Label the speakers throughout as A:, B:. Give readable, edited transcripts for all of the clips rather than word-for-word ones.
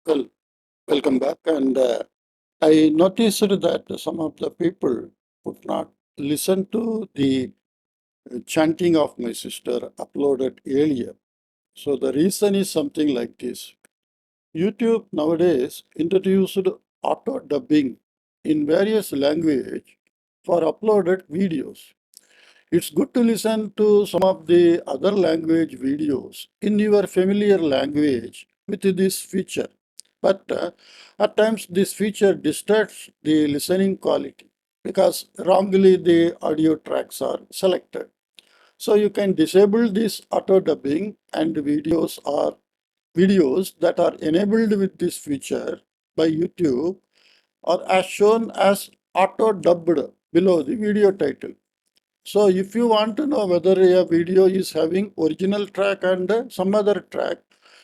A: Well, welcome back. And I noticed that some of the people would not listen to the chanting of my sister uploaded earlier. So the reason is something like this. YouTube nowadays introduced auto dubbing in various language for uploaded videos. It's good to listen to some of the other language videos in your familiar language with this feature. But at times this feature distorts the listening quality because wrongly the audio tracks are selected. So you can disable this auto dubbing and videos that are enabled with this feature by YouTube are as shown as auto dubbed below the video title. So if you want to know whether a video is having original track and some other track,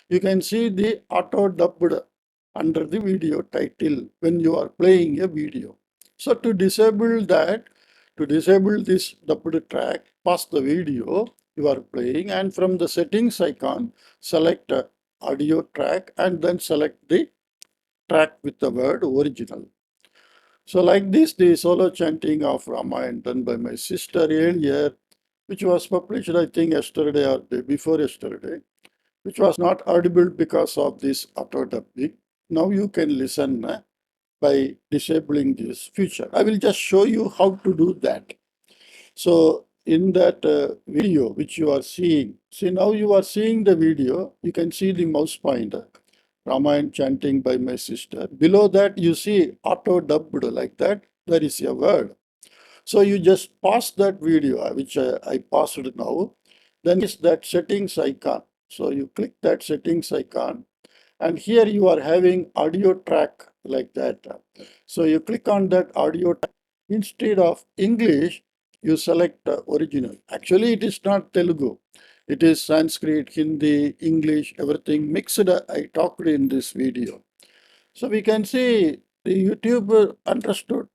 A: you can see the auto dubbed under the video title when you are playing a video. So to disable that, to disable this dubbed track, pause the video you are playing and from the settings icon, select audio track and then select the track with the word original. So like this, the solo chanting of Ramayana done by my sister earlier, which was published, I think, yesterday or day before yesterday, which was not audible because of this auto dubbing. Now you can listen by disabling this feature. I will just show you how to do that. So in that video which you are seeing, see now you are seeing the video, you can see the mouse pointer. Ramayana chanting by my sister. Below that, you see auto dubbed like that. There is a word. So you just pause that video, which I paused now. Then is that settings icon. So you click that settings icon. And here you are having audio track like that. So you click on that audio track. Instead of English, you select original. Actually, it is not Telugu. It is Sanskrit, Hindi, English, everything mixed. I talked in this video. So we can see the YouTube understood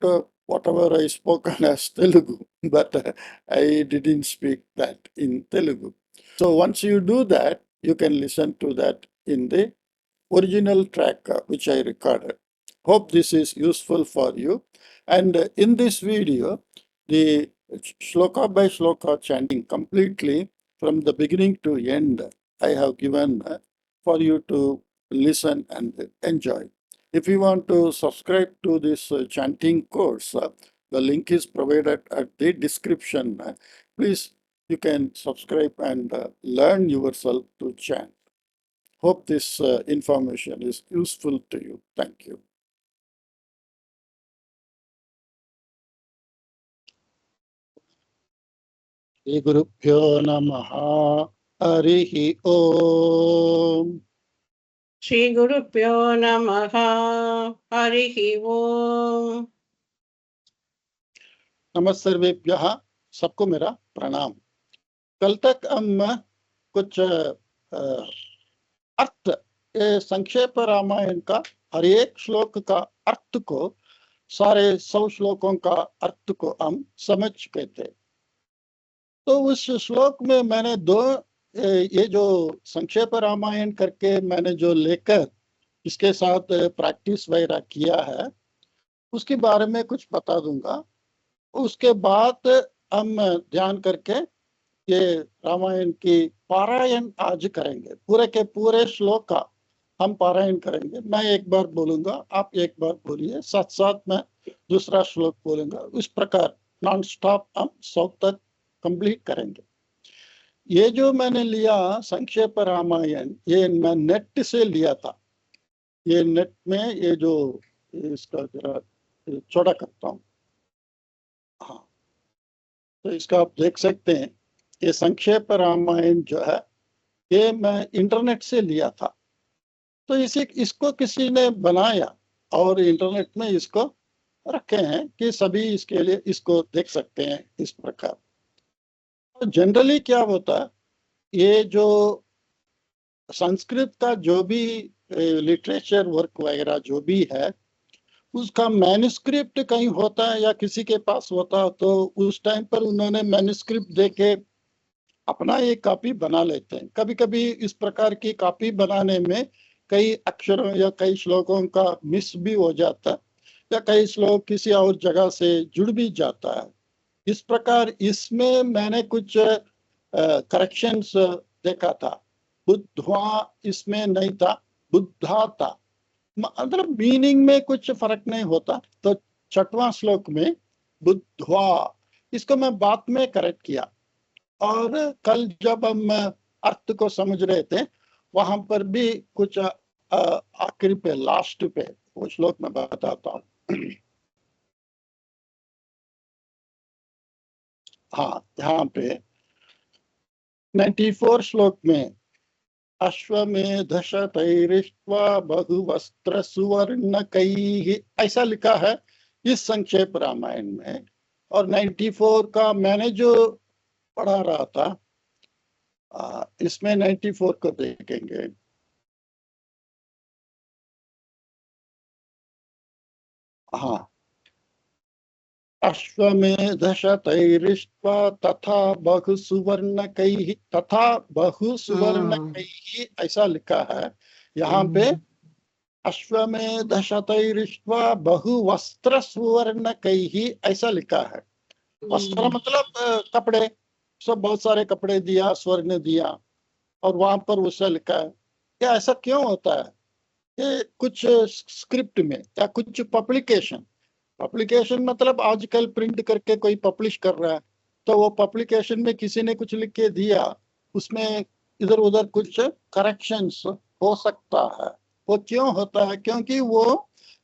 A: whatever I spoken as Telugu, but I didn't speak that in Telugu. So once you do that, you can listen to that in the original track which I recorded. Hope this is useful for you. And in this video, the shloka by shloka chanting completely from the beginning to end, I have given for you to listen and enjoy. If you want to subscribe to this chanting course, the link is provided at the description. Please, you can subscribe and learn yourself to chant. Hope this information is useful to you. Thank you. Shri Gurubhyo Namaha Harihi Om.
B: Shri गुरुभ्यो नमः हरिः ओम।
A: नमस्ते सर्वेभ्यः, सबको मेरा प्रणाम। कल तक हम कुछ अर्थ संक्षेप रामायण का हर एक श्लोक का अर्थ को, सारे 100 श्लोकों का अर्थ को हम समझ चुके थे। तो उस श्लोक में मैंने ये जो संक्षेप रामायण करके मैंने जो लेकर इसके साथ प्रैक्टिस वगैरह किया है, उसके बारे में कुछ बता दूंगा। उसके बाद हम ध्यान करके ये रामायण की पारायण आज करेंगे। पूरे के पूरे श्लोक का हम पारायण करेंगे। मैं एक बार बोलूंगा, आप एक बार बोलिए, साथ साथ मैं दूसरा श्लोक बोलूंगा। इस प्रकार नॉन स्टॉप हम 100 तक कंप्लीट करेंगे। ये जो मैंने लिया संक्षेप रामायण, ये मैं नेट से लिया था। ये नेट में ये जो इसका जरा छोटा करता हूँ, हाँ, तो इसका आप देख सकते हैं। ये संक्षेप रामायण जो है ये मैं इंटरनेट से लिया था। तो इसको किसी ने बनाया और इंटरनेट में इसको रखे हैं कि सभी इसके लिए इसको देख सकते हैं इस प्रकार। जनरली क्या होता है, ये जो संस्कृत का जो भी लिटरेचर वर्क वगैरह जो भी है, उसका मैन्युस्क्रिप्ट कहीं होता है या किसी के पास होता है, तो उस टाइम पर उन्होंने मैन्युस्क्रिप्ट देके अपना एक कॉपी बना लेते हैं। कभी कभी इस प्रकार की कॉपी बनाने में कई अक्षरों या कई श्लोकों का मिस भी हो जाता है, या कई श्लोक किसी और जगह से जुड़ भी जाता है। इस प्रकार इसमें मैंने कुछ करेक्शंस देखा था। बुद्धवा इसमें नहीं था, बुद्धा था। मतलब मीनिंग में कुछ फर्क नहीं होता। तो छठवां श्लोक में बुद्धवा, इसको मैं बाद में करेक्ट किया। और कल जब हम अर्थ को समझ रहे थे, वहां पर भी कुछ आखिरी पे, लास्ट पे वो श्लोक मैं बताता हूँ। हाँ, यहाँ पे 94 श्लोक में अश्वमेध शतैरिष्ट्वा बहुवस्त्र सुवर्णकैः, ऐसा लिखा है इस संक्षेप रामायण में। और 94 का मैंने जो पढ़ा रहा था, इसमें 94 को देखेंगे। हाँ, अश्वमेध शतैरिष्ट्वा तथा बहु सुवर्णकैः, तथा बहु सुवर्णकैः ऐसा लिखा है। यहाँ पे अश्वमेध शतैरिष्ट्वा बहु वस्त्र सुवर्णकैः ऐसा लिखा है। वस्त्र मतलब कपड़े, सब बहुत सारे कपड़े दिया, स्वर्ण दिया, और वहां पर उससे लिखा है। क्या ऐसा क्यों होता है? ये कुछ स्क्रिप्ट में या कुछ पब्लिकेशन, पब्लिकेशन मतलब आजकल प्रिंट करके कोई पब्लिश कर रहा है, तो वो पब्लिकेशन में किसी ने कुछ लिख के दिया, उसमें इधर उधर कुछ करेक्शंस हो सकता है। वो क्यों होता है? क्योंकि वो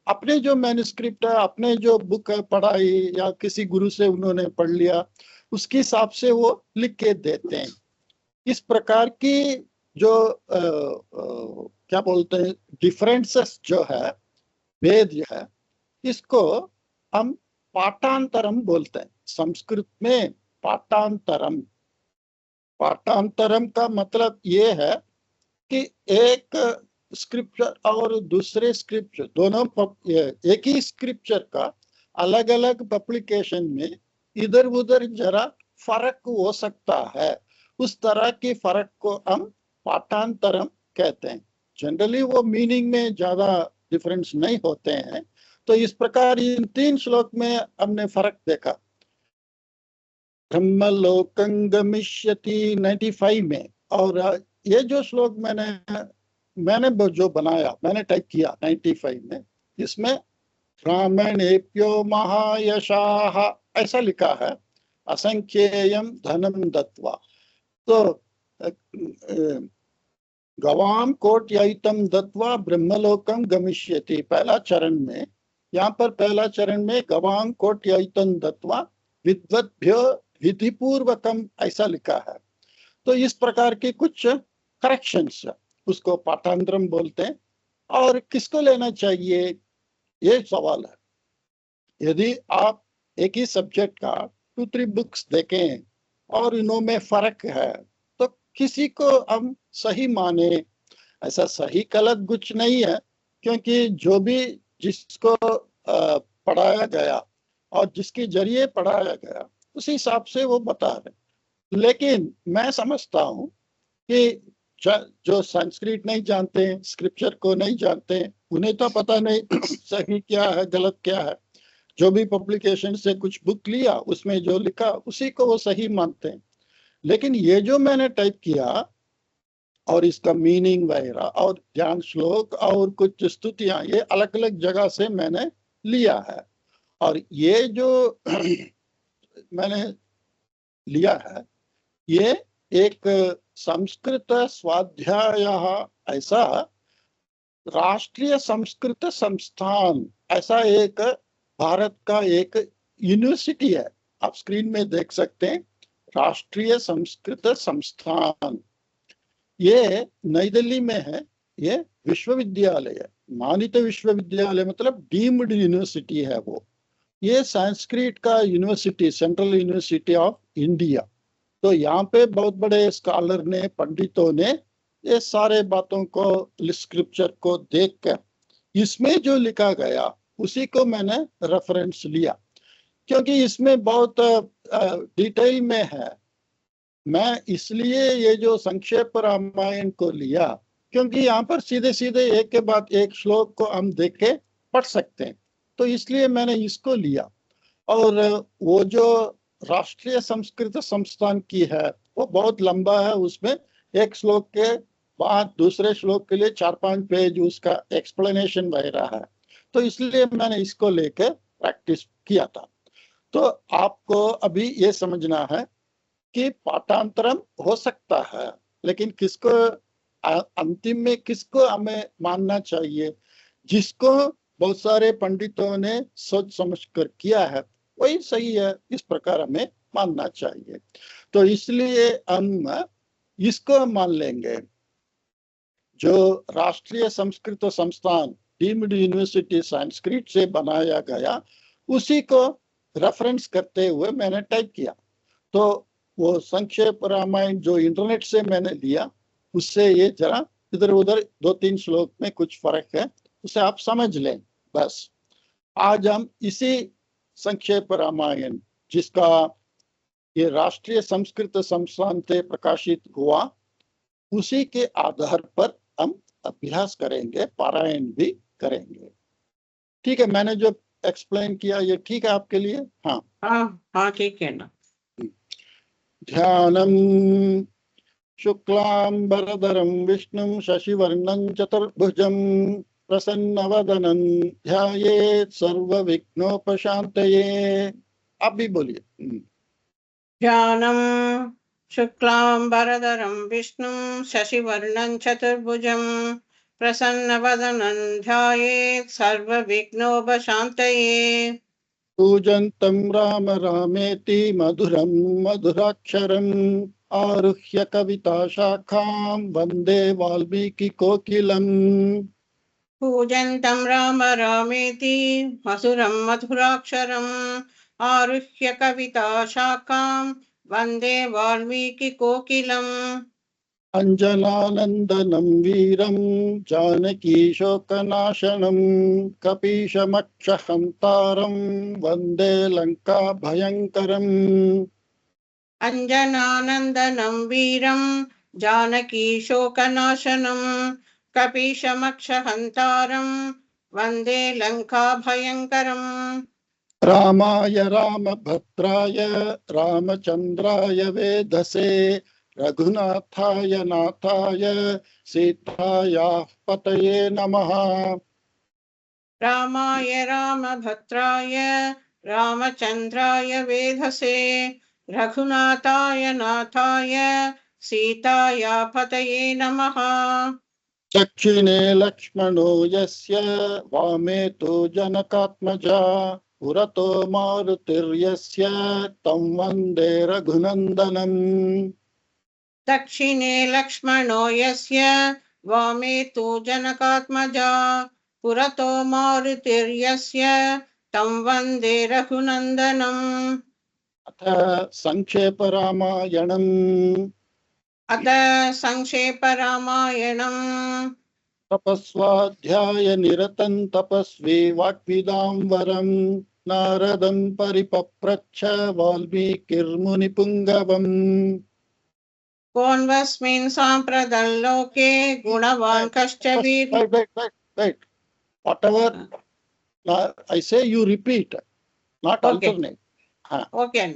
A: अपने जो मैन्युस्क्रिप्ट है, अपने जो बुक है पढ़ाई, या किसी गुरु से उन्होंने पढ़ लिया, उसके हिसाब से वो लिख के देते हैं। इस प्रकार की जो क्या बोलते हैं, डिफरेंसेस जो है, भेद जो है, इसको हम पाठांतरम बोलते हैं संस्कृत में। पाठांतरम, पाठांतरम का मतलब ये है कि एक स्क्रिप्चर और दूसरे स्क्रिप्चर दोनों एक ही स्क्रिप्चर का अलग अलग पब्लिकेशन में इधर उधर जरा फर्क हो सकता है। उस तरह के फर्क को हम पाठांतरम कहते हैं। जनरली वो मीनिंग में ज्यादा डिफरेंस नहीं होते हैं। तो इस प्रकार इन 3 श्लोक में हमने फर्क देखा। ब्रह्मलोकं गमिष्यति 95 में, और ये जो श्लोक मैंने जो बनाया, मैंने टाइप किया 95 में, इसमें ब्राह्मणेभ्यो महायशाः ऐसा लिखा है, असंख्येयम धनम दत्वा। तो गवाम कोट्यैतम दत्वा ब्रह्मलोकम गमिष्यति, पहला चरण में, यहाँ पर पहला चरण में गवाम कोट्यैतम दत्वा विद्वद्भ्यो विधिपूर्वकम ऐसा लिखा है। तो इस प्रकार के कुछ करेक्शंस, उसको पाठांतरम बोलते हैं। और किसको लेना चाहिए, ये सवाल है। यदि आप एक ही सब्जेक्ट का 2-3 बुक्स देखें और इनमें फर्क है, तो किसी को हम सही माने, ऐसा सही गलत कुछ नहीं है। क्योंकि जो भी जिसको पढ़ाया गया और जिसके जरिए पढ़ाया गया, उसी हिसाब से वो बता रहे। लेकिन मैं समझता हूँ कि जो संस्कृत नहीं जानते हैं, स्क्रिप्चर को नहीं जानते हैं, उन्हें तो पता नहीं सही क्या है गलत क्या है। जो भी पब्लिकेशन से कुछ बुक लिया, उसमें जो लिखा उसी को वो सही मानते हैं। लेकिन ये जो मैंने टाइप किया और इसका मीनिंग वगैरह और ध्यान श्लोक और कुछ स्तुतियां, ये अलग अलग जगह से मैंने लिया है। और ये जो मैंने लिया है, ये एक संस्कृत स्वाध्याय, ऐसा राष्ट्रीय संस्कृत संस्थान, ऐसा एक भारत का एक यूनिवर्सिटी है। आप स्क्रीन में देख सकते हैं, राष्ट्रीय संस्कृत संस्थान, ये नई दिल्ली में है। ये विश्वविद्यालय है, मानित विश्वविद्यालय, मतलब डीम्ड यूनिवर्सिटी है वो। ये संस्कृत का university, central university of India. तो यहाँ पे बहुत बड़े स्कॉलर ने, पंडितों ने ये सारे बातों को, स्क्रिप्चर को देखकर इसमें जो लिखा गया उसी को मैंने रेफरेंस लिया। क्योंकि इसमें बहुत डिटेल में है। मैं इसलिए ये जो संक्षेप रामायण को लिया, क्योंकि यहाँ पर सीधे सीधे एक के बाद एक श्लोक को हम देख के पढ़ सकते हैं, तो इसलिए मैंने इसको लिया। और वो जो राष्ट्रीय संस्कृत संस्थान की है वो बहुत लंबा है, उसमें एक श्लोक के बाद दूसरे श्लोक के लिए 4-5 पेज उसका एक्सप्लेनेशन वगैरह है, तो इसलिए मैंने इसको लेके प्रैक्टिस किया था। तो आपको अभी ये समझना है कि पाठांतरम हो सकता है, लेकिन किसको अंतिम में किसको हमें मानना चाहिए? जिसको बहुत सारे पंडितों ने सोच समझ कर किया है वही सही है, इस प्रकार हमें मानना चाहिए। तो इसलिए हम इसको मान लेंगे, जो राष्ट्रीय संस्कृत संस्थान डीम्ड यूनिवर्सिटी संस्कृत से बनाया गया उसी को रेफरेंस करते हुए मैंने टाइप किया। तो वो संक्षेप रामायण जो इंटरनेट से मैंने लिया उससे ये जरा इधर उधर 2-3 श्लोक में कुछ फर्क है, उसे आप समझ लें बस। आज हम इसी संक्षेप रामायण जिसका ये राष्ट्रीय संस्कृत संस्थान से प्रकाशित हुआ उसी के आधार पर हम अभ्यास करेंगे, पारायण भी करेंगे। ठीक है, मैंने जो एक्सप्लेन किया ये ठीक है आपके लिए? हाँ
B: हाँ ठीक है ना।
A: ध्यानम शुक्लांबरधरं विष्णुं शशिवर्णं चतुर्भुजं प्रसन्नवदनं ध्यायेत् सर्वविघ्नोपशान्तये। आप भी बोलिए।
B: ध्यानं शुक्लांबरधरं विष्णुं शशिवर्णं चतुर्भुजं प्रसन्नवदनं ध्यायेत् सर्वविघ्नोपशान्तये।
A: पूजन्तं राम रामेति मधुरं मधुराक्षरम् आरुह्य कविता शाखां वन्दे वाल्मीकि कोकिलम्।
B: पूजन्तं राम रामेति मधुरं मधुराक्षरम् आरुह्य कविता शाखां वन्दे वाल्मीकि कोकिलम्।
A: अञ्जनानन्दनं वीरं जानकी शोकनाशनं कपीशमक्षहन्तारं वन्दे लङ्का भयङ्करम्।
B: अञ्जनानन्दनं वीरं जानकी शोकनाशनं कपीशमक्षहन्तारं वन्दे लङ्काभयङ्करम्।
A: रामाय रामभद्राय रामचन्द्राय वेधसे रघुनाथाय नाथाय सीतायाः पतये नमः।
B: रामाय रामभद्राय रामचन्द्राय वेधसे रघुनाथाय नाथाय सीताया पतये नमः।
A: दक्षिणे लक्ष्मणो यस्य वामे तु जनकात्मजा पुरतो मारुतिर्यस्य तं वन्दे रघुनन्दनम्।
B: दक्षिणे लक्ष्मणो यस्य वामे तु जनकात्मजा पुरतो मारुतिर्यस्य तं वन्दे रघुनन्दनम्।
A: अथ संक्षेप रामायणम्।
B: अथ संक्षेप रामायणम्।
A: तपस्वाध्याय निरतं तपस्वी वाग्विदां वरं नारदं परिपप्रच्छ वाल्मीकिर्मुनिपुङ्गवम्।
B: कोऽन्वस्मिन् साम्प्रतं गुणवान् कश्च
A: Wait. Whatever I say, you repeat, not alternate.
B: Okay.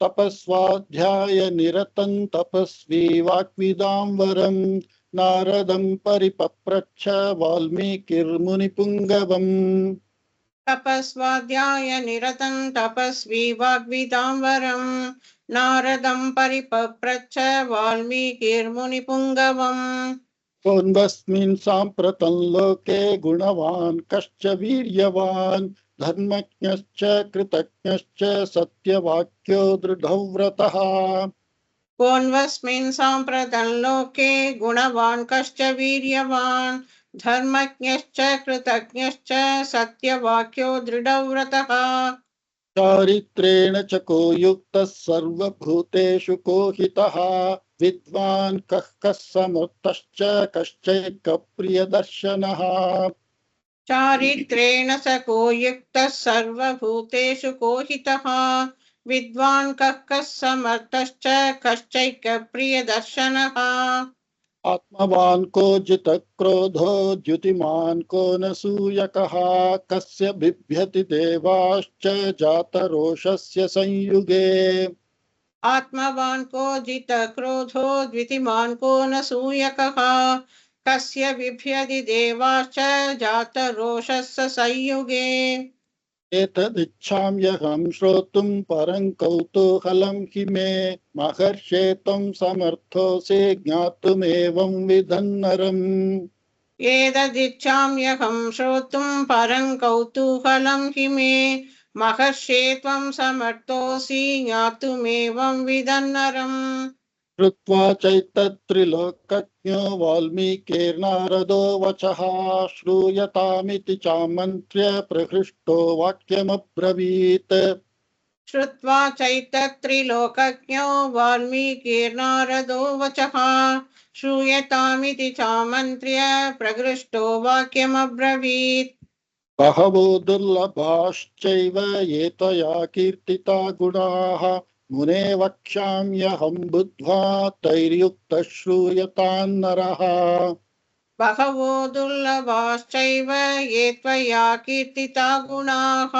A: तपस्वाध्याय निरतं तपस्वी वाग्विदां वरं नारदं परिपप्रच्छ वाल्मीकिर्मुनिपुङ्गवम्।
B: तपस्वाध्याय निरतं तपस्वी वाग्विदां वरं नारदं परिपप्रच्छ वाल्मीकिर्मुनिपुङ्गवम्।
A: कोऽन्वस्मिन् साम्प्रतं लोके गुणवान् कश्च वीर्यवान् धर्मज्ञश्च कृतज्ञश्च सत्यवाक्यो दृढव्रतः।
B: कोऽन्वस्मिन् साम्प्रतं लोके गुणवान् कश्च वीर्यवान् धर्मज्ञश्च कृतज्ञश्च सत्यवाक्यो दृढव्रतः।
A: चारित्रेण च को युक्तः सर्वभूतेषु को हितः विद्वान् कः समर्थश्च कश्चैकप्रियदर्शनः।
B: चारित्रेण स को युक्तः सर्वभूतेषु को हितः विद्वान् कः समर्थश्च कश्चैकप्रियदर्शनः।
A: आत्मवान् को जितक्रोधो द्युतिमान् को न सूयकः कस्य बिभ्यति देवाश्च जातरोषस्य संयुगे
B: आत्मवान् को जित क्रोधो द्वितिमान् को न सूयकः कस्य बिभ्यति देवाश्च जात रोषस्य संयुगे
A: एतदिच्छाम्यहं श्रोतुं परं कौतूहलं हि मे महर्षे त्वं समर्थोऽसि ज्ञातुमेवं विधन्नरम्
B: एतदिच्छाम्यहं श्रोतुं परं कौतूहलं हि मे महर्षे त्वं समर्थोऽसि ज्ञातुमेवं विदन्नरम्
A: श्रुत्वा चैतत्त्रिलोकज्ञो वाल्मीकिर्नारदो वचः श्रूयतामिति चामन्त्र्य प्रहृष्टो वाक्यमब्रवीत्
B: श्रुत्वा चैतत्त्रिलोकज्ञो वाल्मीकिर्नारदो वचः श्रूयतामिति चामन्त्र्य प्रकृष्टो वाक्यमब्रवीत्
A: बहवो दुर्लभाश्चैव ये त्वया कीर्तिता गुणाः मुने वक्ष्याम्यहं बुद्ध्वा तैर्युक्तः श्रूयतान्नरः
B: बहवो दुर्लभाश्चैव ये त्वया कीर्तिता गुणाः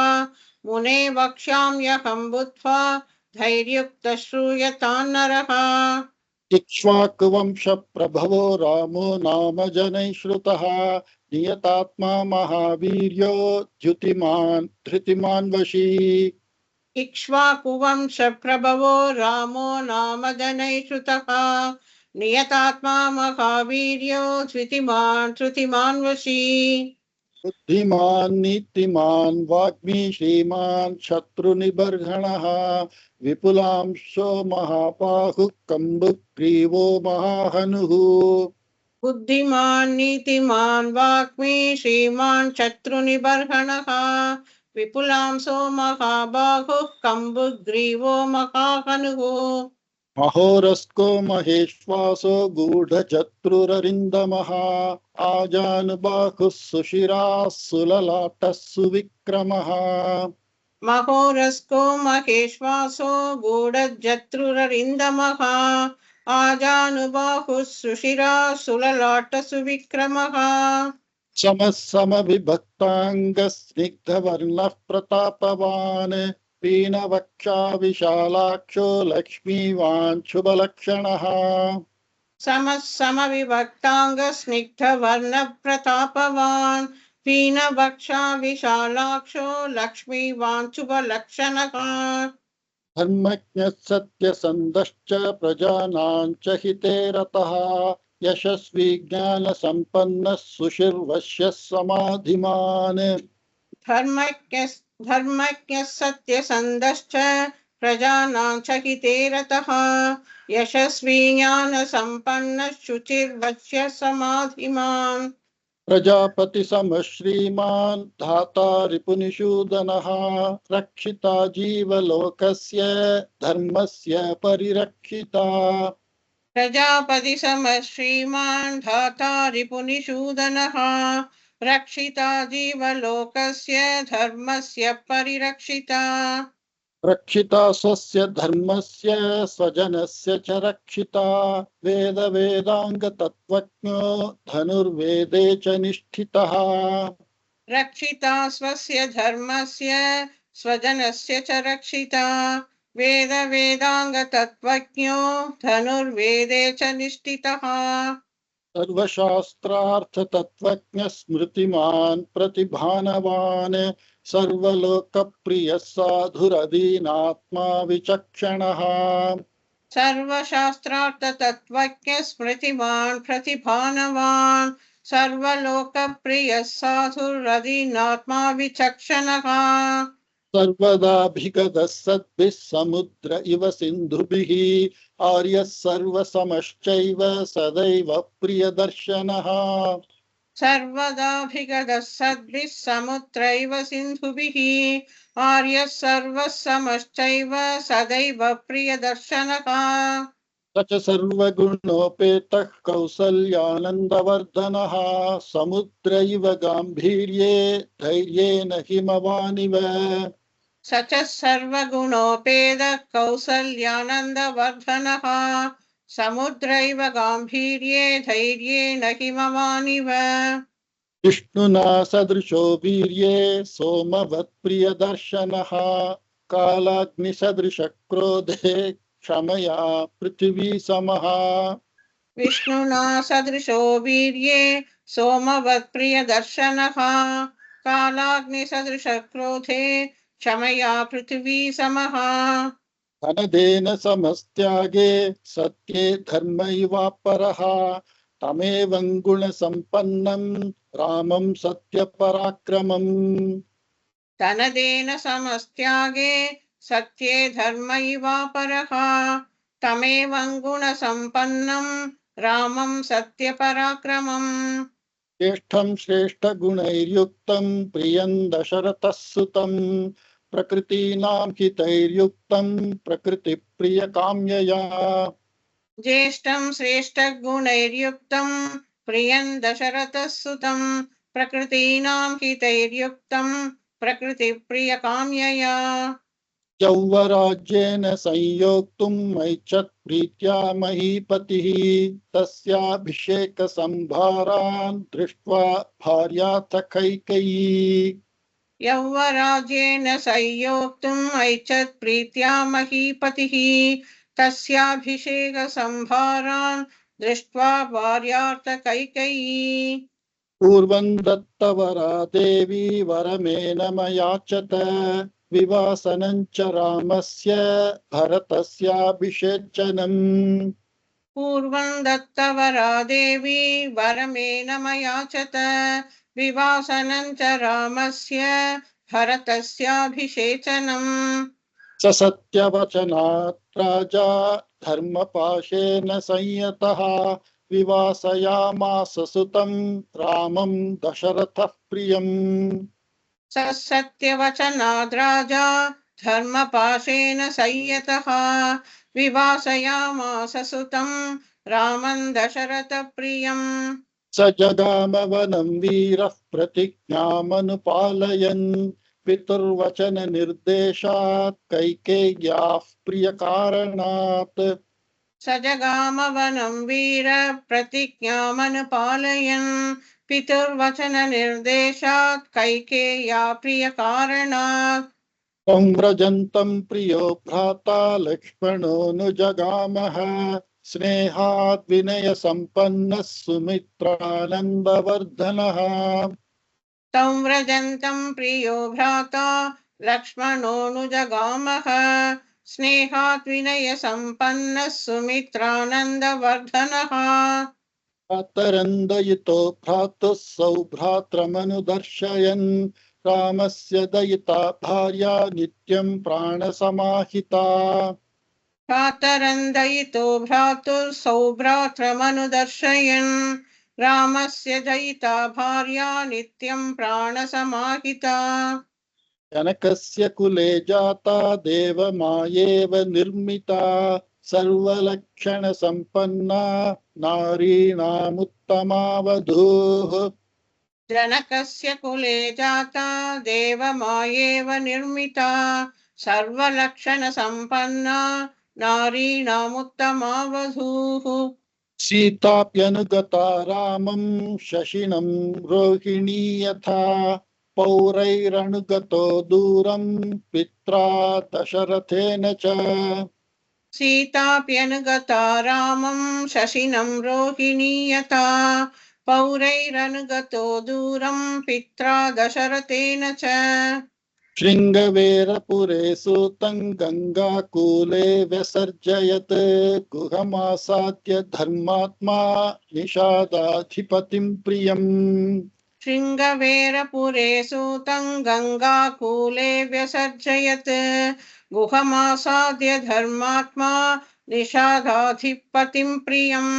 B: मुने वक्ष्याम्यहं बुद्ध्वा धैर्युक्तः श्रूयतान्नरः
A: इक्ष्वाकुवंशप्रभवो रामो नाम जनैः श्रुतः नियतात्मा महावीर्यो द्युतिमान् धृतिमान् वशी
B: इक्ष्वाकुवंशप्रभवो रामो नाम जनैः श्रुतः नियतात्मा महावीर्यो धृतिमान् वशी
A: बुद्धिमान् नीतिमान् वाग्मी श्रीमान् शत्रुनिबर्हणः विपुलांशो महाबाहुः कम्बुग्रीवो महाहनुः
B: बुद्धिमान् नीतिमान् वाग्मी श्रीमान् शत्रुनिबर्हणः विपुलांसो महाबाहुः कम्बुग्रीवो महाहनुः
A: महोरस्को महेश्वासो गूढचत्रुररिन्दमः आजानुबाहुः सुशिराः सुललाटः सुविक्रमः
B: महोरस्को महेश्वासो गूढजत्रुररिन्दमः आजानुबाहुः सुशिरा सुललाट सुविक्रमः
A: समः समविभक्ताङ्गस्निग्धवर्णः प्रतापवान् पीनवक्षा विशालाक्षो लक्ष्मीवान् शुभलक्षणः
B: समः समविभक्ताङ्गस्निग्धवर्णप्रतापवान् पीनवक्षा विशालाक्षो लक्ष्मीवान् शुभलक्षणः
A: धर्मज्ञः सत्यसन्धश्च प्रजानां च हिते रतः यशस्वी ज्ञानसम्पन्नः सुशिर्वश्यः समाधिमान्
B: धर्मज्ञः सत्यसन्धश्च प्रजानां च हिते रतः यशस्वी ज्ञानसम्पन्नः शुचिर्वश्यः समाधिमान्
A: प्रजापतिसमः श्रीमान् धाता रिपुनिषूदनः रक्षिता जीवलोकस्य धर्मस्य परिरक्षिता
B: प्रजापतिसमः श्रीमान् धाता रिपुनिषूदनः रक्षिता जीवलोकस्य धर्मस्य परिरक्षिता
A: रक्षिता स्वस्य धर्मस्य स्वजनस्य च रक्षिता वेदाङ्गतत्त्वज्ञो धनुर्वेदे च निष्ठितः
B: रक्षिता स्वस्य धर्मस्य स्वजनस्य च रक्षिता वेदाङ्गतत्त्वज्ञो धनुर्वेदे च निष्ठितः
A: सर्वशास्त्रार्थतत्त्वज्ञः स्मृतिमान् प्रतिभानवान् सर्वलोकप्रियः साधुरदीनात्मा विचक्षणः
B: सर्वशास्त्रार्थतत्त्वज्ञः स्मृतिमान् प्रतिभानवान् सर्वलोकप्रियः साधुरदीनात्मा विचक्षणः
A: सर्वदाभिगतः सद्भिः समुद्र इव सिन्धुभिः आर्यः सर्वसमश्चैव सदैव प्रियदर्शनः
B: सर्वदाभिगतः सद्भिः समुद्रैव सिन्धुभिः आर्यः सर्वसमश्चैव सदैव प्रियदर्शनः
A: स च सर्वगुणोपेतः कौसल्यानन्दवर्धनः समुद्र इव गाम्भीर्ये धैर्येण हिमवानिव
B: स च सर्वगुणोपेतः कौसल्यानन्दवर्धनः समुद्रैव गाम्भीर्ये धैर्येण हिमवानिव
A: विष्णुना सदृशो वीर्ये सोमवत्प्रियदर्शनः कालाग्निसदृशः क्रोधे क्षमया पृथिवी समः
B: विष्णुना सदृशो वीर्ये सोमवत्प्रियदर्शनः कालाग्निसदृशक्रोधे क्षमया पृथिवी समः
A: धनदेन समस्त्यागे सत्ये धर्मैवापरः तमेवं गुणसम्पन्नं रामं सत्यपराक्रमम्
B: धनदेन समस्त्यागे सत्ये धर्मैवापरः तमेवं गुणसम्पन्नं रामं सत्यपराक्रमम्
A: ज्येष्ठं श्रेष्ठगुणैर्युक्तं प्रियं दशरथः सुतं प्रकृतीनां हितैर्युक्तं प्रकृतिप्रियकाम्यया
B: ज्येष्ठं श्रेष्ठगुणैर्युक्तं प्रियं दशरथः सुतं प्रकृतीनां हितैर्युक्तं प्रकृतिप्रियकाम्यया
A: यौवराज्येन संयोक्तुम् ऐच्छत् प्रीत्या महीपतिः तस्याभिषेकसम्भारान् दृष्ट्वा भार्याथ कैकेयी
B: यौवराज्येन संयोक्तुम् ऐच्छत् प्रीत्या महीपतिः तस्याभिषेकसम्भारान् दृष्ट्वा भार्यार्थ कैकेयी
A: पूर्वं दत्तवरा देवी वरमेन मयाचत विवासनं च रामस्य भरतस्याभिषेचनम्
B: पूर्वं दत्तवरा देवी वरमेण मयाचत विवासनं च रामस्य भरतस्याभिषेचनम्
A: स सत्यवचनात् राजा धर्मपाशेन संयतः विवासयामास सुतं रामं दशरथः प्रियम्
B: स सत्यवचनाद् राजा धर्मपाशेन संयतः विवासयामास सुतं रामं दशरथप्रियम्
A: स जगाम वनं वीरः प्रतिज्ञामनुपालयन् पितुर्वचन निर्देशात् कैकेय्याः प्रियकारणात्
B: स जगाम वनं वीर प्रतिज्ञामनुपालयन् पितुर्वचन निर्देशात् कैकेय्या प्रियकारणात्
A: तं व्रजन्तं प्रियो भ्राता लक्ष्मणोऽनुजगामः स्नेहाद् विनयसम्पन्नः सुमित्रानन्दवर्धनः
B: तं व्रजन्तं प्रियो भ्राता लक्ष्मणोऽनुजगामः स्नेहात् विनयसम्पन्नः सुमित्रानन्दवर्धनः
A: भ्रातरन्दयितो भ्रातुः सौभ्रात्रमनुदर्शयन् रामस्य दयिता भार्या नित्यं प्राणसमाहिता
B: भ्रातरन्दयितो भ्रातुः सौभ्रात्रमनुदर्शयन् रामस्य दयिता भार्या नित्यं प्राणसमाहिता
A: जनकस्य कुले जाता देवमायेव निर्मिता सर्वलक्षणसम्पन्ना नारीणामुत्तमा वधूः
B: जनकस्य कुले जाता देवमायेव निर्मिता सर्वलक्षणसम्पन्ना नारीणामुत्तमा वधूः
A: सीताप्यनुगता रामं शशिनं रोहिणी यथा पौरैरनुगतो दूरं पित्रा दशरथेन च
B: सीताप्यनुगता रामं शशिनं रोहिणी यथा पौरैरनुगतो दूरं पित्रा दशरथेन च
A: शृङ्गवेरपुरे सूतं गङ्गाकूले व्यसर्जयत् गुहमासाद्य धर्मात्मा निषादाधिपतिं प्रियम्
B: शृङ्गवेरपुरे सूतं गङ्गाकूले व्यसर्जयत् गुहमासाद्य धर्मात्मा निषादाधिपतिं प्रियम्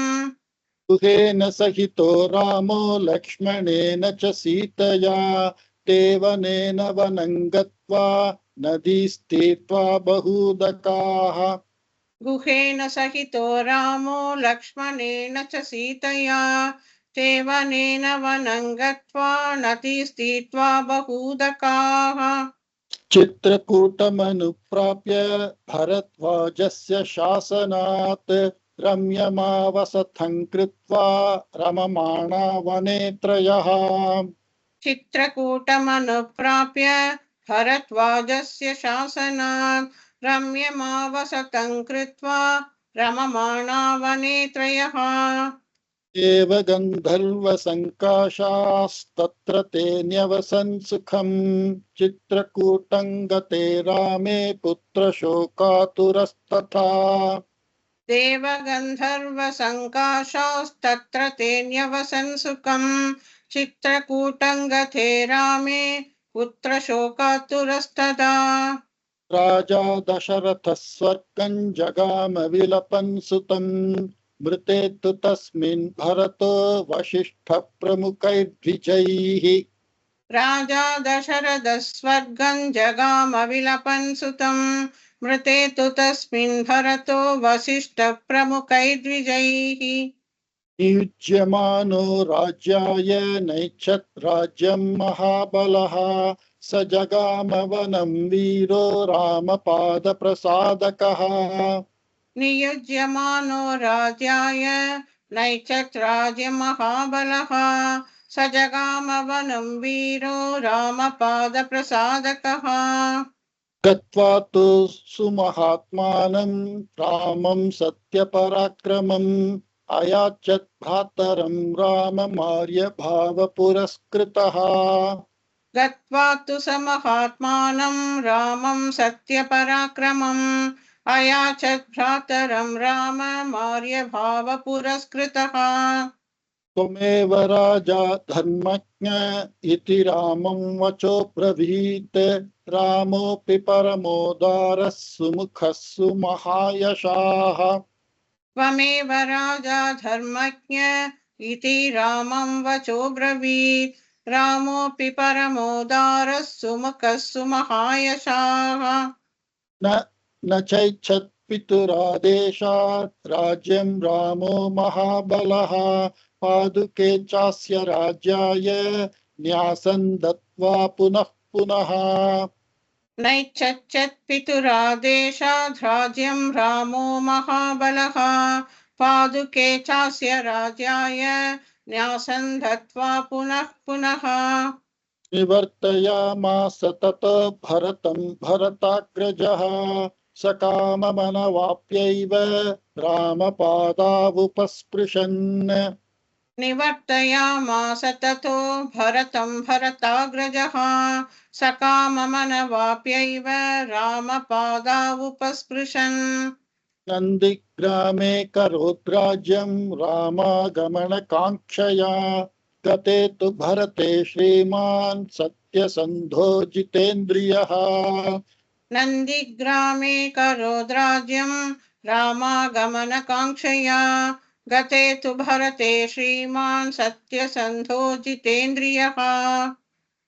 A: गुहेन सहितो रामो लक्ष्मणेन च सीतया देवनेन वनं गत्वा नदीस्तीर्त्वा बहूदकाः
B: गुहेन सहितो रामो लक्ष्मणेन च सीतया देवनेन वनं गत्वा नदीस्तीर्त्वा बहूदकाः
A: चित्रकूटमनुप्राप्य भरद्वाजस्य शासनात् रम्यमावसथं कृत्वा रममाणा वने त्रयः
B: चित्रकूटमनुप्राप्य भरद्वाजस्य शासनात् रम्यमावसतं कृत्वा रममाणा वने त्रयः
A: एव गन्धर्वसङ्काशास्तत्र ते न्यवसन् सुखम् चित्रकूटं गते रामे पुत्रशोकातुरस्तथा
B: देवगन्धर्वसङ्काशास्तत्र ते न्यवसन् सुखम् चित्रकूटं गते रामे पुत्रशोकातुरस्तदा
A: राजा दशरथः स्वर्गं जगाम विलपन् सुतम् मृते तु तस्मिन् भरतो वसिष्ठः प्रमुखैर्द्विजैः
B: राजा दशरथः स्वर्गं जगाम विलपन् सुतं मृते तु तस्मिन् भरतो वसिष्ठप्रमुखैर्द्विजैः
A: नियुज्यमानो राज्याय नैच्छत् राज्यं महाबलः स जगाम वनं वीरो रामपादप्रसादकः
B: नियुज्यमानो राज्याय नैच्छत् राज्यमहाबलः स जगाम वनं वीरो रामपादप्रसादकः
A: गत्वा तु सुमहात्मानं रामं सत्यपराक्रमम् अयाचत् भ्रातरं राममार्यभावपुरस्कृतः
B: गत्वा तु समहात्मानं रामं सत्यपराक्रमम् अयाचत् भ्रातरं राममार्यभावपुरस्कृतः
A: त्वमेव राजा धर्मज्ञ इति रामं वचो ब्रवीत् रामोऽपि परमोदारः सुमुखः सुमहायशाः
B: त्वमेव राजा धर्मज्ञ इति रामं वचो ब्रवीत् रामोऽपि परमोदारः सुमुखः सुमहायशाः
A: न चैच्छत् पितुरादेशात् राज्यं रामो महाबलः पादुके चास्य राज्याय न्यासं दत्त्वा पुनः पुनः
B: नैच्छत् पितुरादेशात् राज्यं रामो महाबलः पादुके चास्य राज्याय न्यासं दत्त्वा पुनः पुनः
A: निवर्तयामास ततो भरतं भरताग्रजः सकाममनवाप्यैव रामपादावुपस्पृशन्
B: निवर्तयामास ततो भरतं भरताग्रजः सकाममनवाप्यैव रामपादावुपस्पृशन्
A: नन्दिग्रामे करोद्राज्यं रामागमनकाङ्क्षया गते तु भरते श्रीमान् सत्यसन्धो जितेन्द्रियः
B: नन्दिग्रामे करोद्राज्यं रामागमनकाङ्क्षया गते तु भरते श्रीमान् सत्यसन्धो जितेन्द्रियः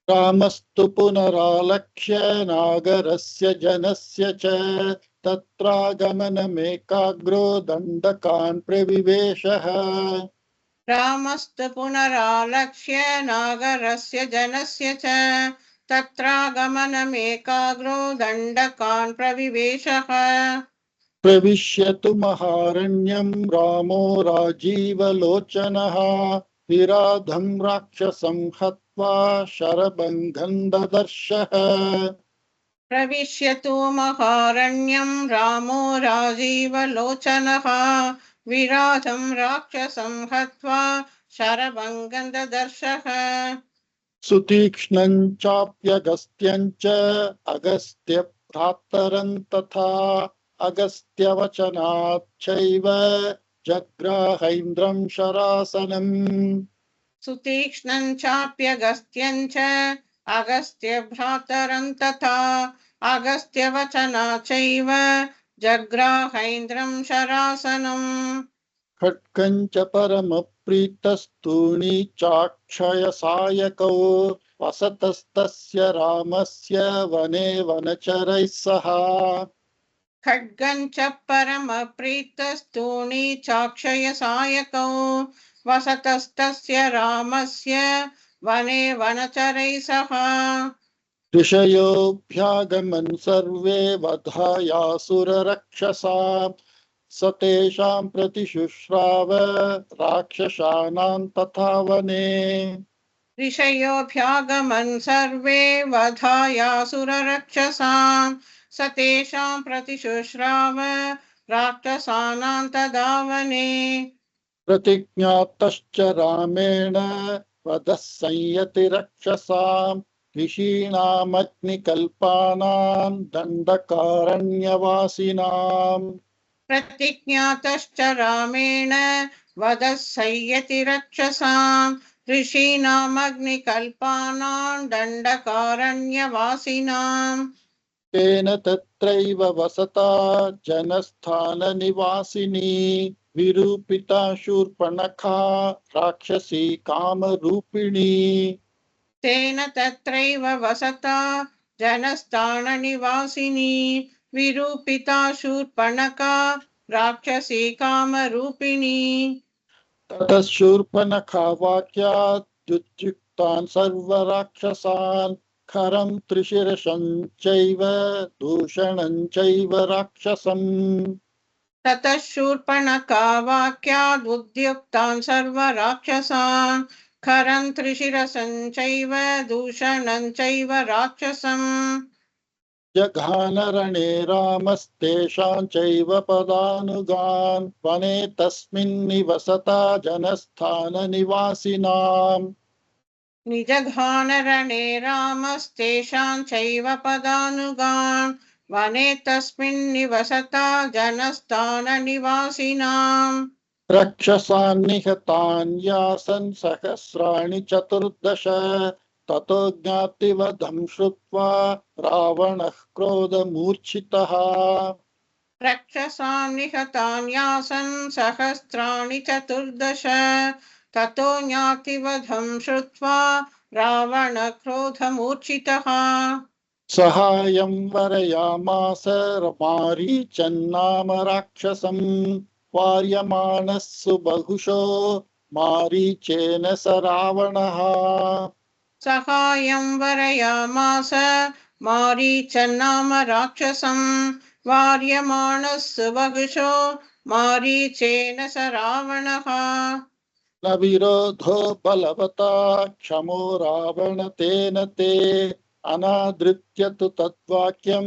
A: रामस्तु पुनरालक्ष्य नागरस्य जनस्य च तत्रागमनमेकाग्रो दण्डकान् प्रविवेशः
B: रामस्तु पुनरालक्ष्य नागरस्य जनस्य च तत्रागमनमेकाग्रो दण्डकान् प्रविवेशः
A: प्रविश्यतु महारण्यं रामो राजीवलोचनः विराधं राक्षसं हत्वा शरभङ्गं ददर्शः
B: प्रविश्यतु महारण्यं रामो राजीवलोचनः विराधं राक्षसं हत्वा शरभङ्गं ददर्शः
A: सुतीक्ष्णं चाप्यगस्त्यं च अगस्त्यभ्रातरं तथा अगस्त्यवचनाच्चैव जग्राहैन्द्रं शरासनम्
B: सुतीक्ष्णं चाप्यगस्त्यं च अगस्त्यभ्रातरं तथा अगस्त्यवचनाच्चैव जग्राहैन्द्रं शरासनम्
A: खड्गं च परमप्रीतस्तूणी चाक्षयसायकौ वसतस्तस्य रामस्य वने वनचरैः सह
B: खड्गं च परमप्रीतस्तूणी चाक्षयसायकौ वसतस्तस्य रामस्य वने वनचरैः सह
A: ऋषयोऽभ्यागमन् सर्वे वधायासुररक्षसा स तेषां प्रतिशुश्राव राक्षसानां तथा वने
B: ऋषयोऽभ्यागमन् सर्वे वधायासुररक्षसां स तेषां प्रतिशुश्राव राक्षसानां तदा वने
A: प्रतिज्ञातश्च रामेण वधः संयति रक्षसां ऋषीणामग्निकल्पानां दण्डकारण्यवासिनाम्
B: प्रतिज्ञातश्च रामेण वधः संयति रक्षसां ऋषीणामग्निकल्पानां दण्डकारण्यवासिनाम्
A: तेन तत्रैव वसता जनस्थाननिवासिनी विरूपिता शूर्पणखा राक्षसी कामरूपिणी
B: तेन तत्रैव वसता जनस्थाननिवासिनी विरूपिता शूर्पणखा राक्षसी कामरूपिणी
A: ततः शूर्पणखा वाक्याद्युत्युक्तान् सर्वराक्षसान् खरं त्रिशिरशं चैव दूषणं चैव राक्षसम्
B: ततः शूर्पणखा वाक्यादुद्युक्तान् सर्वराक्षसान् खरं त्रिशिरसं चैव दूषणं चैव राक्षसम्
A: जघानरणे रामस्तेषां चैव पदानुगान् वने तस्मिन् निवसता जनस्थाननिवासिनाम्
B: निजघानरणे रामस्तेषां चैव पदानुगान् वने तस्मिन् निवसता जनस्थाननिवासिनाम्
A: रक्षसान् निहतान् यासन् सहस्राणि चतुर्दश ततो ज्ञातिवधं श्रुत्वा रावणः क्रोधमूर्छितः
B: रक्षसां निहतान् यासन् सहस्राणि चतुर्दश ततो ज्ञातिवधं श्रुत्वा रावणक्रोधमूर्छितः
A: सहायं वरयामास मारीचन्नाम राक्षसं वार्यमाणः सुबहुशो मारीचेन स रावणः
B: सहायं वरयामास मारीचन्नाम राक्षसं वार्यमाणः सुबहुशो मारीचेन स रावणः
A: न विरोधो बलवता क्षमो रावण तेन ते अनादृत्य तु तद्वाक्यं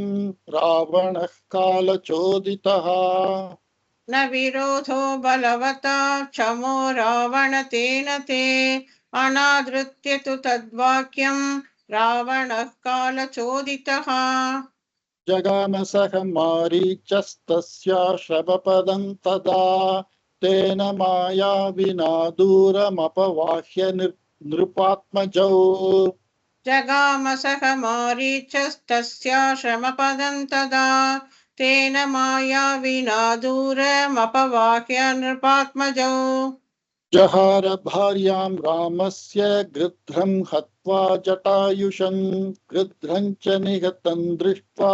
A: रावणः कालचोदितः
B: न विरोधो बलवता क्षमो रावण तेन ते अनादृत्य तु तद्वाक्यं रावणः कालचोदितः
A: जगाम सह मारीचस्तस्याश्रवपदं तदा तेन मायाविना दूरमपवाह्य नृपात्मजौ
B: जगाम सह मारीचस्तस्याश्रमपदं तदा तेन मायाविना दूरमपवाह्य नृपात्मजौ
A: जहार भार्यां रामस्य गृध्रं हत्वा जटायुषं गृध्रं च निहतं दृष्ट्वा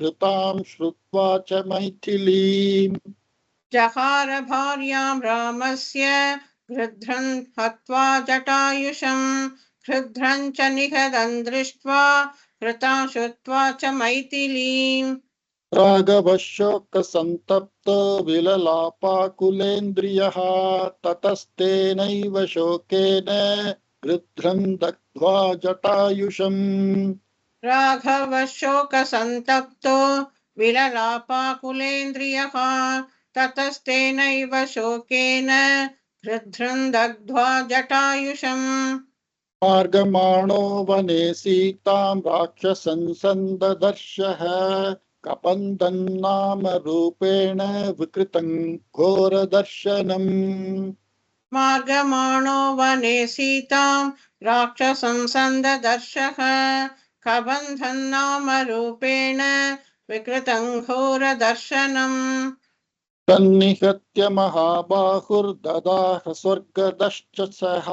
A: हृतां श्रुत्वा च मैथिलीम्
B: जहार भार्यां रामस्य गृध्रं हत्वा जटायुषं गृध्रं च निहतं दृष्ट्वा हृतां श्रुत्वा च मैथिलीम्
A: राघवः शोकसन्तप्तो विललापाकुलेन्द्रियः ततस्तेनैव शोकेन गृध्रं दग्ध्वा जटायुषम्
B: राघवः शोकसन्तप्तो विललापाकुलेन्द्रियः ततस्तेनैव शोकेन गृध्रं दग्ध्वा जटायुषम्
A: मार्गमाणो वने सीतां राक्षसं सन्ददर्शः कपन्दन् नाम रूपेण विकृतं घोरदर्शनम्
B: मार्गमाणो वने सीतां राक्षसं सन्ददर्शः कबन्धं नाम रूपेण विकृतं घोरदर्शनम्
A: तन्निहत्य महाबाहुर्ददाह स्वर्गदश्च सः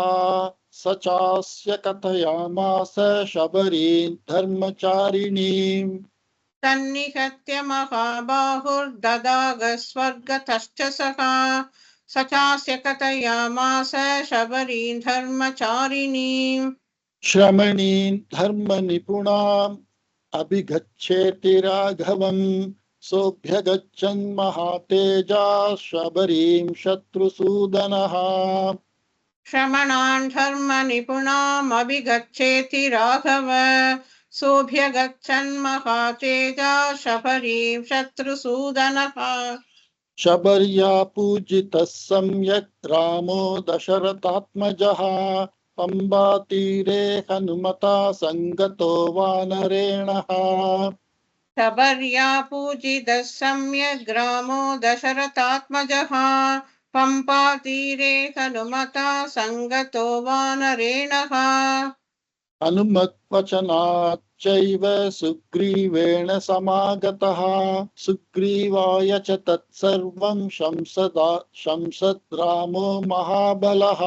A: स चास्य कथयामास शबरीं धर्मचारिणीम्
B: तन्निहत्य महाबाहुर्ददाग स्वर्गतश्च सः स चास्य कथयामास शबरीं धर्मचारिणीम्
A: श्रमणीं धर्मनिपुणाम् अभिगच्छेति राघवम् सोऽभ्यगच्छन् महातेजा शबरीं शत्रुसूदनः
B: श्रमणान् धर्मनिपुणामभिगच्छेति राघव सोऽभ्यगच्छन् महातेजा शबरीं शत्रुसूदनः
A: शबर्या पूजितः सम्यक् रामो दशरथात्मजः पम्बातीरे हनुमता सङ्गतो वानरेणः
B: शबर्या पूजितः सम्यग् रामो दशरथात्मजः पम्पातीरे हनुमता सङ्गतो वानरेणः
A: हनुमद्वचनाच्चैव सुग्रीवेण समागतः सुग्रीवाय च तत्सर्वं शंसद् रामो महाबलः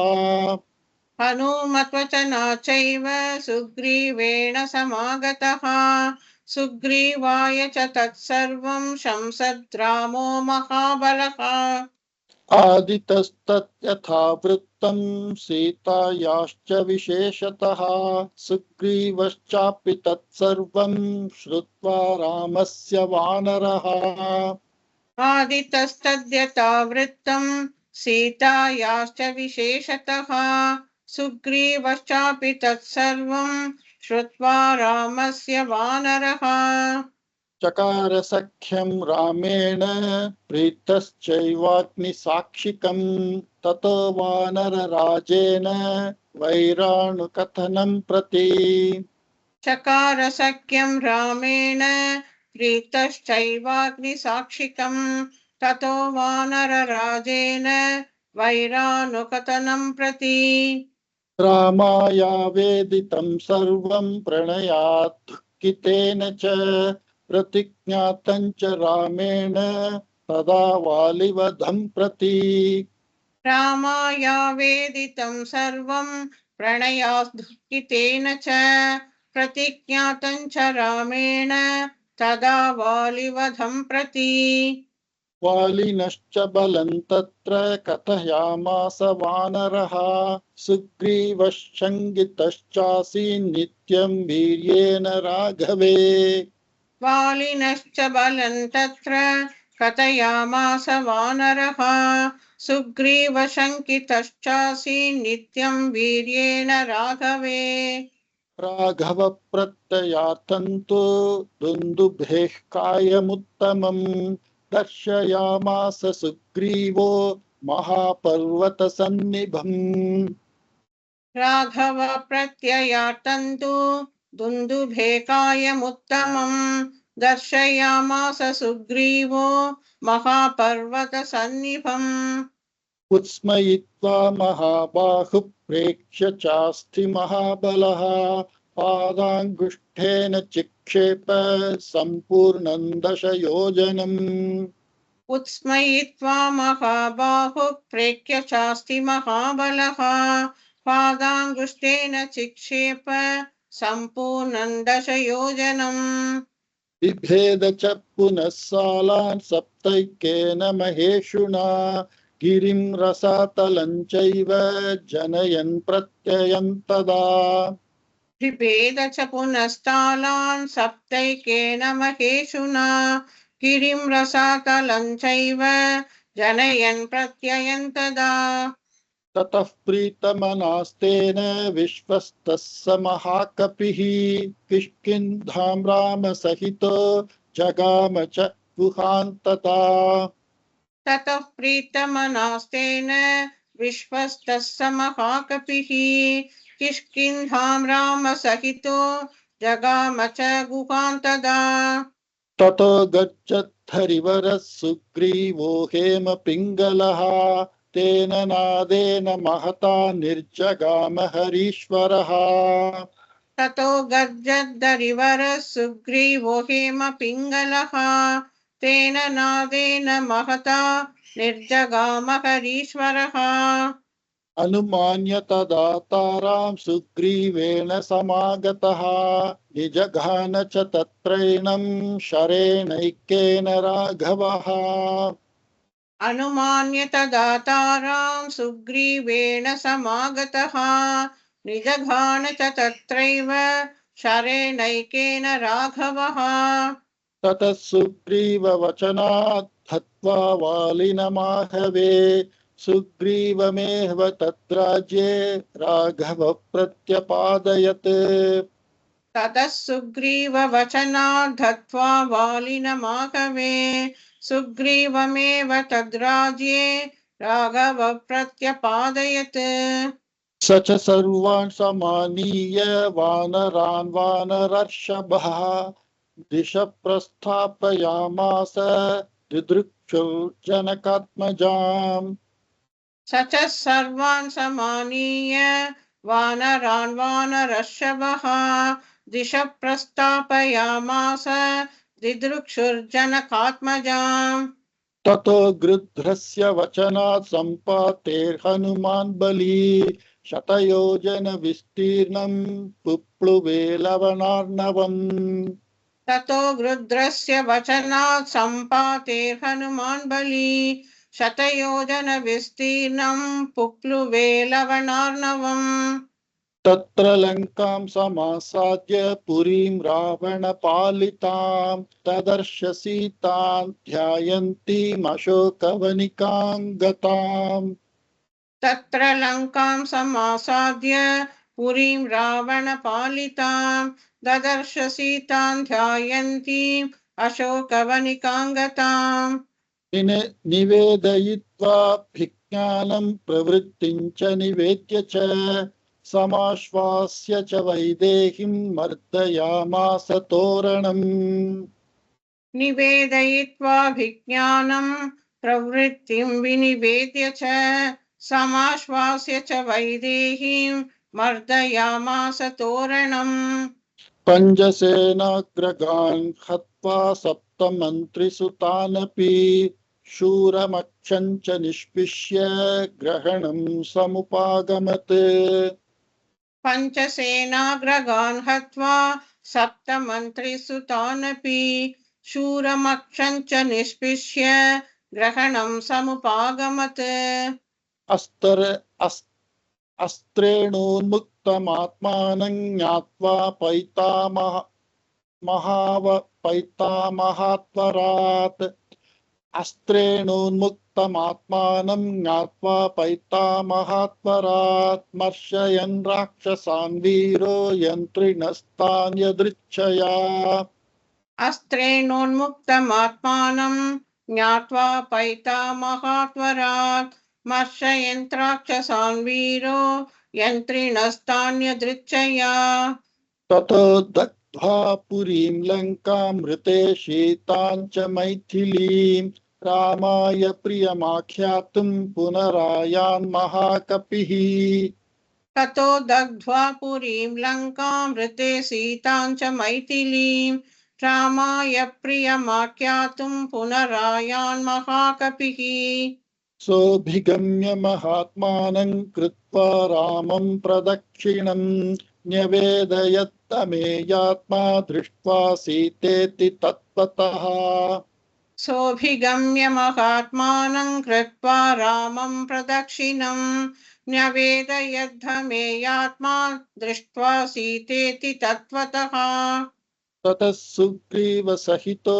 B: हनुमत्वचना चैव सुग्रीवेण समागतः सुग्रीवाय च तत्सर्वं शंसद् रामो महाबलः
A: आदितस्तत्यथा वृत्तं सीतायाश्च विशेषतः सुग्रीवश्चापि तत्सर्वं श्रुत्वा रामस्य वानरः
B: आदितस्तद्यथा वृत्तं सीतायाश्च विशेषतः सुग्रीवश्चापि तत्सर्वं श्रुत्वा रामस्य वानरः
A: चकार सख्यं रामेण प्रीतश्चैवाग्निसाक्षिकं ततो वानरराजेन वैराणुकथनं प्रति
B: चकार सख्यं रामेण प्रीतश्चैवाग्निसाक्षिकं ततो वानरराजेन वैरानुकथनं प्रति
A: रामायावेदितं सर्वं प्रणयात् दुःखितेन च प्रतिज्ञातं च रामेण तदा वालिवधं प्रति
B: रामायावेदितं सर्वं प्रणयात् दुःखितेन च प्रतिज्ञातं च रामेण तदा वालिवधं प्रति
A: वालिनश्च बलं तत्र कथयामास वानरः सुग्रीवश्चङ्गितश्चासीन् नित्यं वीर्येण राघवे
B: वालिनश्च बलं तत्र कथयामास वानरः सुग्रीवशङ्कितश्चासीन् नित्यं वीर्येण राघवे
A: राघव प्रत्ययार्थं तु दुन्दुभेः कायमुत्तमं दर्शयामास सुग्रीवो महापर्वतसन्निभम्
B: राघव प्रत्ययार्थं तु दुन्दुभेकायमुत्तमं दर्शयामास सुग्रीवो महापर्वतसन्निभम्
A: उत्स्मयित्वा महाबाहुः प्रेक्ष्य चास्ति महाबलः पादाङ्गुष्ठेन चिक्षेप सम्पूर्णं दशयोजनम्
B: उत्स्मयित्वा महाबाहुः प्रेक्ष्य चास्ति महाबलः पादाङ्गुष्ठेन चिक्षेप सम्पूर्णं दशयोजनम्
A: बिभेद च पुनः सालान् सप्तैकेन महेषुणा गिरिं रसातलं चैव जनयन् प्रत्ययं तदा
B: बिभेद च पुनस्तालान् सप्तैकेन महेषुणा गिरिं रसातलं चैव जनयन् प्रत्ययं तदा
A: ततः प्रीतमनास्तेन विश्वस्तः स महाकपिः किष्किन्धां रामसहितो जगाम च गुहान्तता
B: ततः प्रीतमनास्तेन विश्वस्तः स महाकपिः किष्किन्धां रामसहितो जगाम च गुहान्तदा
A: ततो गच्छद्धरिवरः सुग्रीवो हेमपिङ्गलः तेन नादेन महता निर्जगाम हरीश्वरः
B: ततो गर्जद्धरिवरः सुग्रीवो हेमपिङ्गलः तेन नादेन महता निर्जगाम हरीश्वरः
A: अनुमान्य तदा तारां सुग्रीवेण समागतः निजघान च तत्रैनं शरेणैक्येन राघवः
B: अनुमान्य तदा तारां सुग्रीवेण समागतः निजघान च तत्रैव शरेणैकेन राघवः
A: ततः सुग्रीववचनात् हत्वा वालिनमाहवे सुग्रीवमेव तद्राज्ये राघवः प्रत्यपादयत्
B: ततः सुग्रीववचनात् हत्वा वालिनमाहवे सुग्रीवमेव तद्राज्ये राघवः प्रत्यपादयत्
A: स च सर्वान् समानीय वानरान् वानरर्षभः दिशः प्रस्थापयामास दिदृक्षुर्जनकात्मजाम्
B: स च सर्वान् समानीय वानरान् वानरर्षभः दिशः प्रस्थापयामास दिदृक्षुर्जनकात्मजाम्
A: ततो गृध्रस्य वचनात् सम्पातेर्हनुमान् बली शतयोजनविस्तीर्णम् पुप्लुवे लवणार्णवम्
B: ततो गृध्रस्य वचनात् सम्पाते हनुमान् बली शतयोजनविस्तीर्णं पुप्लुवे लवणार्णवम्
A: तत्र लङ्कां समासाद्य पुरीं रावणपालितां तदर्श सीतां ध्यायन्तीमशोकवनिकां गताम्
B: तत्र लङ्कां समासाद्य पुरीं रावणपालितां ददर्श सीतां ध्यायन्तीम् अशोकवनिकां गताम्
A: निवेदयित्वा भिज्ञानं प्रवृत्तिं च निवेद्य च समाश्वास्य च वैदेहीं मर्दयामास तोरणम्
B: निवेदयित्वा विज्ञानं प्रवृत्तिं विनिवेद्य च समाश्वास्य च वैदेहीं मर्दयामास तोरणम्
A: पञ्चसेनाग्रगान् हत्वा सप्तमन्त्रिसुतानपि शूरमक्षं च निष्पिष्य ग्रहणं समुपागमत्
B: पञ्चसेनाग्रगान् हत्वा सप्तमन्त्रिसुतानपि शूरमक्षं च निष्पिष्य ग्रहणं समुपागमत्
A: अस्त्रेणोन्मुक्तमात्मानं ज्ञात्वा पैतामहात्वरात् अस्त्रेणोन्मुक्तमात्मानं ज्ञात्वा पैतामहात्वरात् मर्शयन् राक्षसान् वीरो यन्त्रिणस्तान् यदृच्छया
B: अस्त्रेणोन्मुक्तमात्मानं ज्ञात्वा पैतामहात्वरात् मर्षयन्त्राक्षसान् वीरो यन्त्रिणस्तान्यदृच्छया
A: ततो दग्ध्वा पुरीं लङ्कामृते शीतां च मैथिलीं रामाय प्रियमाख्यातुं पुनरायान् महाकपिः
B: ततो दग्ध्वा पुरीं लङ्कामृते सीतां च मैथिलीं रामाय प्रियमाख्यातुं पुनरायान् महाकपिः
A: सोऽभिगम्य महात्मानं कृत्वा रामं प्रदक्षिणं न्यवेदयत्तमेयात्मा दृष्ट्वा सीतेति तत्त्वतः
B: सोऽभिगम्य महात्मानं कृत्वा रामं प्रदक्षिणं न्यवेदयद्धमेयात्मा दृष्ट्वा सीतेति तत्त्वतः
A: ततः सुग्रीवसहितो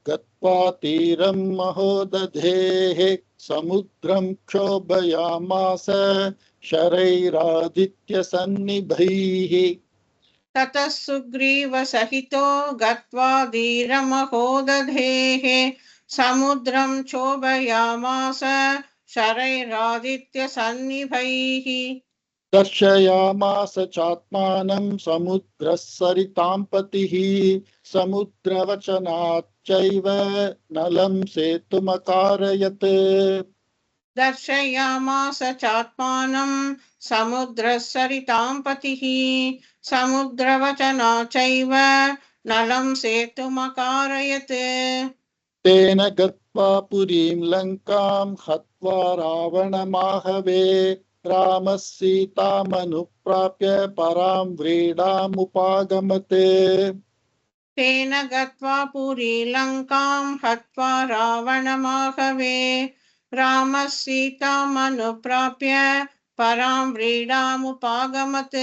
A: गत्वा तीरं महोदधेः समुद्रं क्षोभयामास शरैरादित्यसन्निभैः
B: ततः सुग्रीवसहितो गत्वा धीरमहोदधेः समुद्रं क्षोभयामास शरैरादित्यसन्निभैः
A: दर्शयामास चात्मानं समुद्रः सरितां पतिः समुद्रवचनाच्चैव नलं सेतुमकारयत्
B: दर्शयामास चात्मानं समुद्रः सरितां पतिः समुद्रवचनाच्चैव नलं सेतुमकारयत्
A: तेन गत्वा पुरीं लङ्कां हत्वा रावणमाहवे रामः सीतामनुप्राप्य परां व्रीडामुपागमत्
B: तेन गत्वा पुरीलङ्कां हत्वा रावणमाहवे रामः सीतामनुप्राप्य परां व्रीडामुपागमत्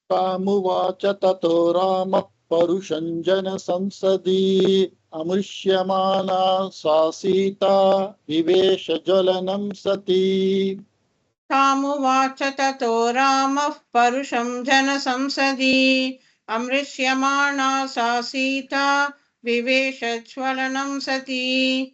A: तामुवाच ततो रामः परुषं जनसंसदि अमृष्यमाणा सा सीता विवेश ज्वलनं सती।
B: तामुवाच ततो रामः परुषं जनसंसदि अमृष्यमाणा सा सीता विवेशज्वलनं सती।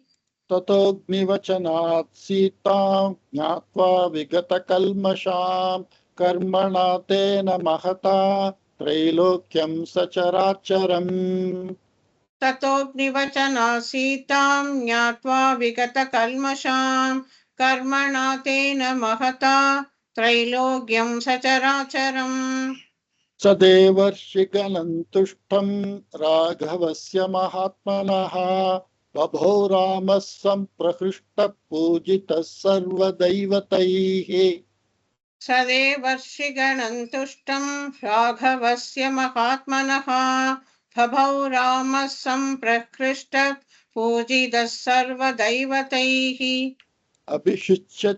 A: ततोऽग्निवचनात् सीतां ज्ञात्वा विगतकल्मषां कर्मणा तेन महता त्रैलोक्यं सचराचरम्।
B: ततोऽग्निवचनात् सीतां ज्ञात्वा विगतकल्मषां कर्मणा तेन महता त्रैलोक्यं सचराचरम्।
A: स देवर्षिगणं तुष्टं राघवस्य महात्मनः बभौ रामः सम्प्रहृष्टः पूजितः सर्वदैवतैः।
B: स देवर्षिगणं तुष्टं राघवस्य महात्मनः बभौ रामः सम्प्रकृष्टः पूजितः सर्वदैवतैः।
A: अभिषिच्य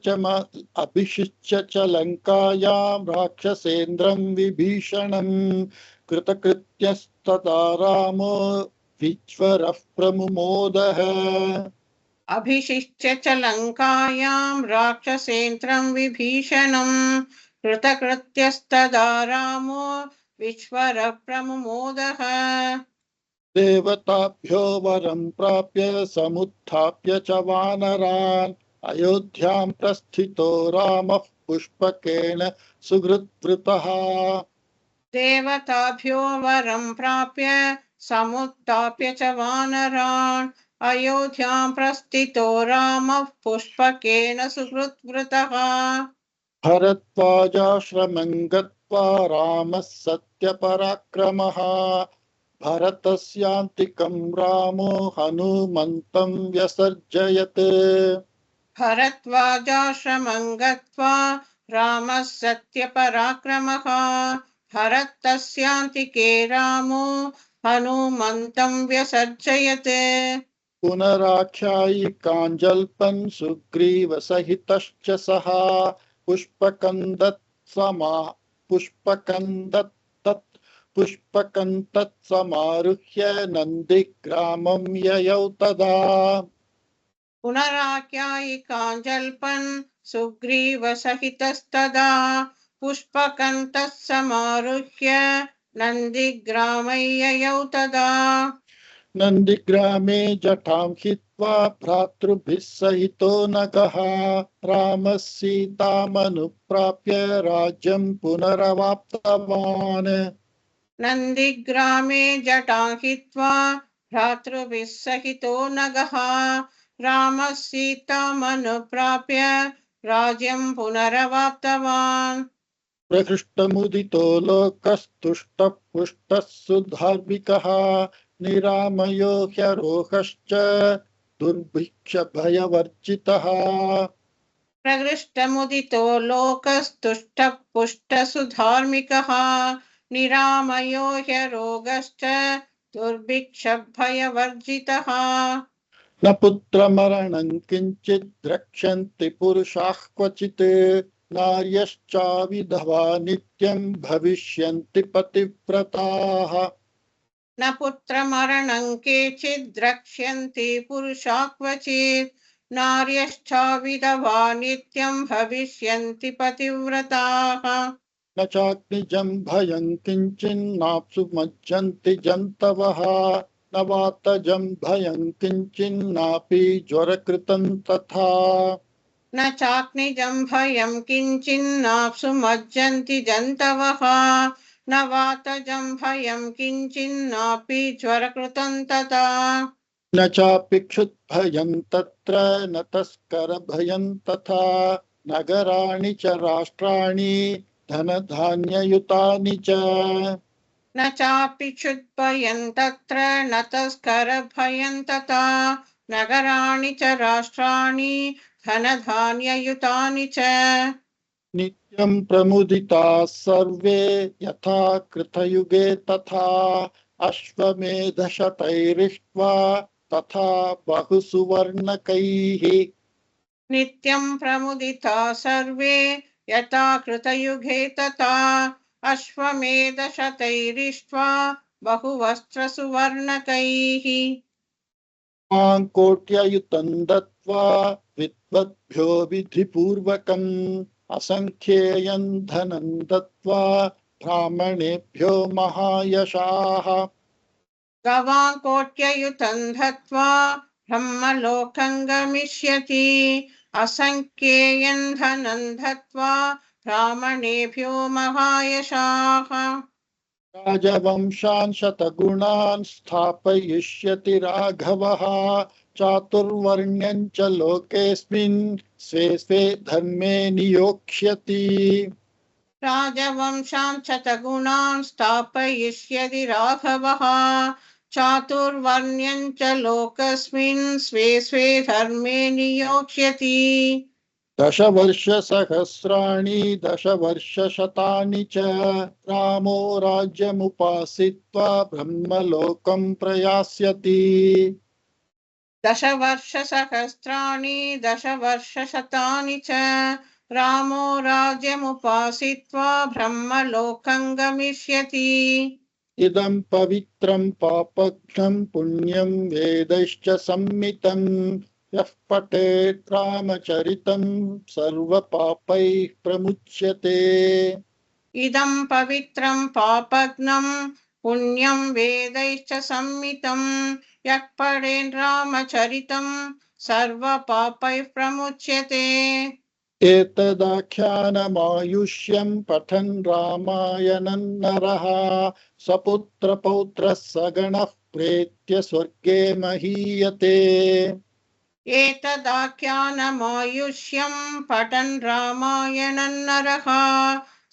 A: च लङ्कायां राक्षसेन्द्रं विभीषणं कृतकृत्यस्तदा रामो विज्वरः प्रमुमोदः।
B: अभिषिच्य च लङ्कायां राक्षसेन्द्रं विभीषणं कृतकृत्यस्तदा रामो विश्वरप्रमुमोदः।
A: देवताभ्यो वरं प्राप्य समुत्थाप्य च वानरान् अयोध्यां प्रस्थितो रामः पुष्पकेन सुहृद्वृतः।
B: देवताभ्यो वरं प्राप्य समुत्थाप्य च वानरान् अयोध्यां प्रस्थितो रामः पुष्पकेन सुहृद्वृतः।
A: भरद्वाजाश्रमं गत्वा रामः सत्यपराक्रमः भरतस्यान्तिकं रामो हनुमन्तं व्यसर्जयत्।
B: भरद्वाजाश्रमं गत्वा रामः सत्यपराक्रमः भरतस्यान्तिके रामो हनुमन्तं व्यसर्जयत्।
A: पुनराख्यायिकाञ्जल्पन् सुग्रीवसहितश्च सः पुष्पकन्दत्समारुह्य नन्दिग्रामं ययौ तदा।
B: पुनराख्यायिकाञ्जल्पन् सुग्रीवसहितस्तदा पुष्पकन्तः समारुह्य नन्दिग्रामय्ययौ तदा।
A: नन्दिग्रामे जटां हित्वा भ्रातृभिः सहितो नगः रामः सीतामनुप्राप्य राज्यं पुनरवाप्तवान्।
B: नन्दिग्रामे जटां हित्वा भ्रातृभिः सहितो नगः रामः सीतामनुप्राप्य राज्यं पुनरवाप्तवान्।
A: प्रहृष्टमुदितो लोकस्तुष्टः पुष्टः सुधार्मिकः निरामयो ह्यरोहश्च दुर्भिक्षभयवर्जितः।
B: प्रकृष्टमुदितो लोकस्तुष्टः पुष्टसुधार्मिकः निरामयो ह्यरोगश्च दुर्भिक्षभयवर्जितः।
A: न पुत्रमरणं किञ्चित् द्रक्ष्यन्ति पुरुषाः क्वचित् नार्यश्चाविधवा नित्यं भविष्यन्ति पतिव्रताः।
B: न पुत्रमरणं केचिद् द्रक्ष्यन्ति पुरुषा क्वचित् नार्यश्चाविधवा नित्यं भविष्यन्ति पतिव्रताः।
A: न चाग्निजं भयं किञ्चिन्नाप्सु मज्जन्ति जन्तवः न वातजं भयं किञ्चिन्नापि ज्वरकृतं तथा।
B: न चाग्निजं भयं किञ्चिन्नाप्सु मज्जन्ति जन्तवः न वातजं भयं किञ्चिन्नापि ज्वरकृतं तथा।
A: न चापि क्षुद्भयं तत्र न तस्करभयं तथा नगराणि च राष्ट्राणि धनधान्ययुतानि च।
B: न चापि क्षुद्भयं तत्र न तस्करभयं तथा नगराणि च राष्ट्राणि धनधान्ययुतानि च।
A: नित्यं प्रमुदिताः सर्वे यथा कृतयुगे तथा अश्वमेधशतैरिष्ट्वा तथा बहुसुवर्णकैः।
B: नित्यं प्रमुदिता सर्वे यथा कृतयुगे तथा अश्वमेधशतैरिष्ट्वा बहुवस्त्रसुवर्णकैः
A: कोट्ययुतं दत्त्वा विद्वद्भ्यो विधिपूर्वकम् असङ्ख्येयं धनं दत्त्वा ब्राह्मणेभ्यो महायशाः
B: गवां कोट्ययुतं दत्त्वा ब्रह्मलोकं गमिष्यति असङ्ख्येयं धनं दत्त्वा ब्राह्मणेभ्यो महायशाः
A: राजवंशान् शतगुणान् स्थापयिष्यति राघवः चातुर्वर्ण्यं च लोकेऽस्मिन् स्वे स्वे धर्मे नियोक्ष्यति
B: राजवंशान् शतगुणान् स्थापयिष्यति राघवः चातुर्वर्ण्यं च लोकस्मिन् स्वे स्वे धर्मे नियोक्ष्यति
A: दशवर्षसहस्राणि दशवर्षशतानि च रामो राज्यमुपासित्वा ब्रह्मलोकं प्रयास्यति
B: दशवर्षसहस्राणि दशवर्षशतानि च रामो राज्यमुपासित्वा ब्रह्मलोकं गमिष्यति
A: इदं पवित्रं पापघ्नं पुण्यं वेदैश्च सम्मितं यः पठेत् रामचरितं सर्वपापैः प्रमुच्यते
B: इदं पवित्रं पापघ्नं पुण्यं वेदैश्च सम्मितं यः पठेत् रामचरितं सर्वपापैः प्रमुच्यते
A: एतदाख्यानमायुष्यं पठन् रामायणं नरः सपुत्रपौत्रः सगणः प्रेत्य स्वर्गे महीयते
B: एतदाख्यानमायुष्यं पठन् रामायणं नरः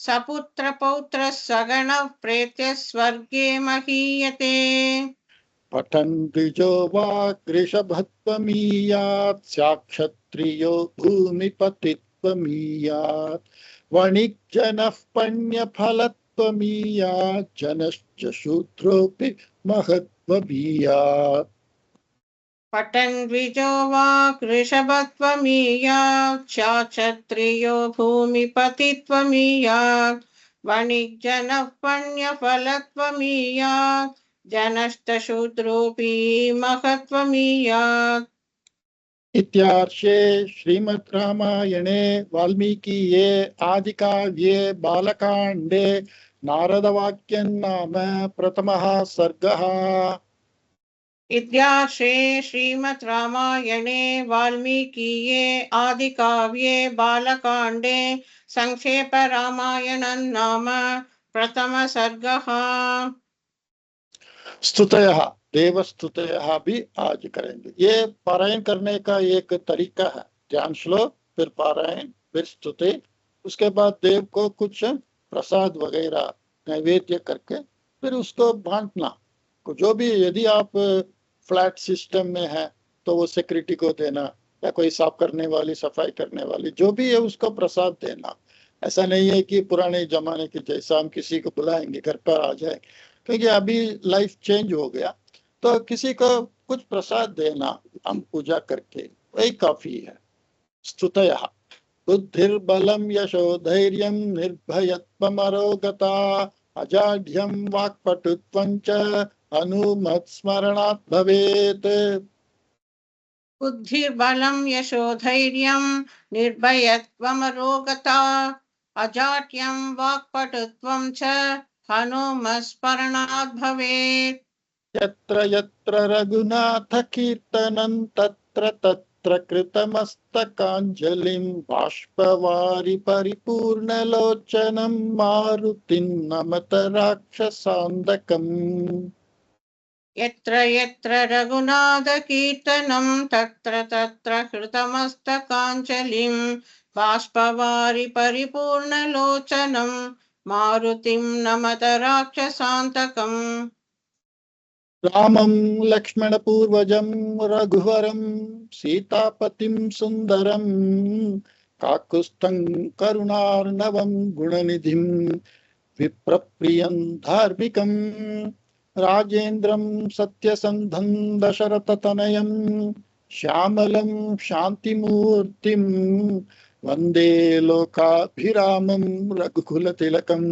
B: सपुत्रपौत्रः सगणः प्रेत्य स्वर्गे महीयते
A: पठन् द्विजो वा कृशभत्वमीयात् साक्षत्रियो भूमिपतित्वमीयात् वणिक्जनः पण्यफलत्वमीयात् जनश्च शूद्रोऽपि महत्वमीयात्
B: पठन् द्विजो वा कृशभत्वमीयात् चाक्षत्रियो भूमिपतित्वमीयात् वणिक्जनः पण्यफलत्वमीयात् जनश्चशूद्रोऽपि महत्वमीयात्
A: इत्यार्षे श्रीमद् रामायणे वाल्मीकिये आदिकाव्ये बालकाण्डे नारदवाक्यं नाम प्रथमः सर्गः
B: इत्यार्षे श्रीमद् रामायणे वाल्मीकिये आदिकाव्ये बालकाण्डे संक्षेप रामायणं नाम प्रथम सर्गः
A: स्तुतयः देवस्तुतयः भी आज करेंगे। ये पारायण करने का एक तरीका है, ध्यान श्लोक फिर पारायण फिर स्तुति, उसके बाद देव को कुछ प्रसाद वगैरह नैवेद्य करके फिर उसको बांटना। जो भी यदि आप फ्लैट सिस्टम में है तो वो सिक्योरिटी को देना या कोई साफ करने वाली सफाई करने वाली जो भी है उसको प्रसाद देना। ऐसा नहीं है कि पुराने जमाने के जैसा हम किसी को बुलाएंगे घर पर आ जाए, क्योंकि अभी लाइफ चेंज हो गया, तो किसी को कुछ प्रसाद देना हम पूजा करके वही काफी है। स्तुतयः बुद्धिर्बलं यशोधैर्यं निर्भयत्वमरोगता अजाड्यं वाक्पटुत्वं च हनुमत्स्मरणात् भवेत्।
B: बुद्धिर्बलं यशोधैर्यं निर्भयत्वमरोगता अजाड्यं वाक्पटुत्वं च हनुमत्स्मरणात् भवेत्।
A: यत्र यत्र रघुनाथकीर्तनं तत्र तत्र कृतमस्तकाञ्जलिं बाष्पवारि परिपूर्णलोचनं मारुतिं नमत राक्षसान्तकम्।
B: यत्र यत्र रघुनाथकीर्तनं तत्र तत्र कृतमस्तकाञ्जलिं बाष्पवारि परिपूर्णलोचनं मारुतिं नमत राक्षसान्तकम्।
A: रामं लक्ष्मणपूर्वजं रघुवरं सीतापतिं सुन्दरं काकुस्थं करुणार्णवं गुणनिधिं विप्रप्रियं धार्मिकं राजेन्द्रं सत्यसन्धं दशरथतनयं श्यामलं शान्तिमूर्तिं वन्दे लोकाभिरामं रघुकुलतिलकं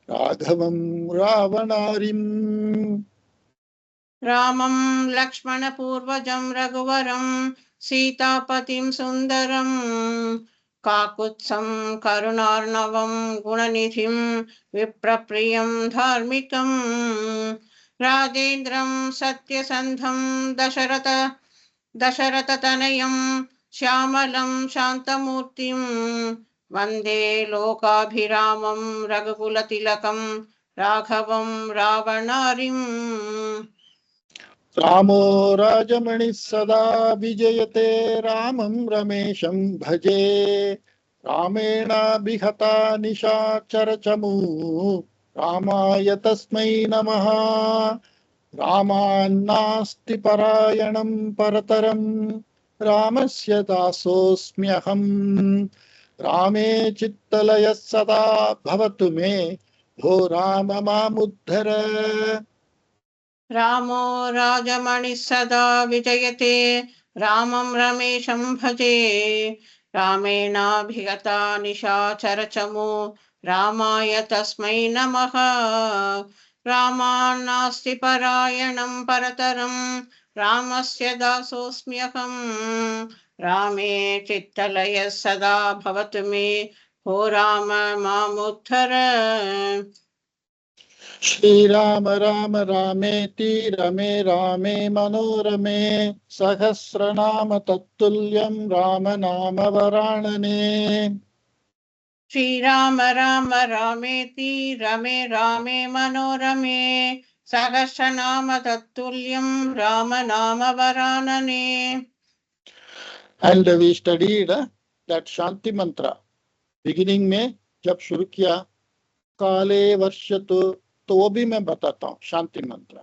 A: राघवं रावणारिम्।
B: रामं लक्ष्मणपूर्वजं रघुवरं सीतापतिं सुन्दरं काकुत्स्थं करुणार्णवं गुणनिधिं विप्रप्रियं धार्मिकं राजेन्द्रं सत्यसन्धं दशरथतनयं श्यामलं शान्तमूर्तिं वन्दे लोकाभिरामं रघुकुलतिलकं राघवं रावणारिम्।
A: रामो राजमणिः सदा विजयते रामं रमेशं भजे रामेणाभिहता निशाचरचमूः रामाय तस्मै नमः रामान्नास्ति परायणं परतरं रामस्य दासोऽस्म्यहम् रामे चित्तलयः सदा भवतु मे भो राम मामुद्धर
B: रामो राजमणिः सदा विजयते रामं रमेशं भजे रामेणाभिगता निशाचरचमू रामाय तस्मै नमः रामान्नास्ति परायणं परतरं रामस्य दासोऽस्म्यहं रामे चित्तलयः सदा भवतु मे भो राम मामुद्धर।
A: श्रीराम राम रामेति रमे रामे मनोरमे सहस्रनाम तत्तुल्यं राम नाम वराणने
B: श्रीराम राम रामेति रमे रामे मनोरमे सहस्रनाम तत्तुल्यं राम नाम वरानने।
A: And we studied that Shanti mantra. Beginning में जब शुरू किया काले वर्षतु, तो वो भी मैं बताता हूँ शांति मंत्र।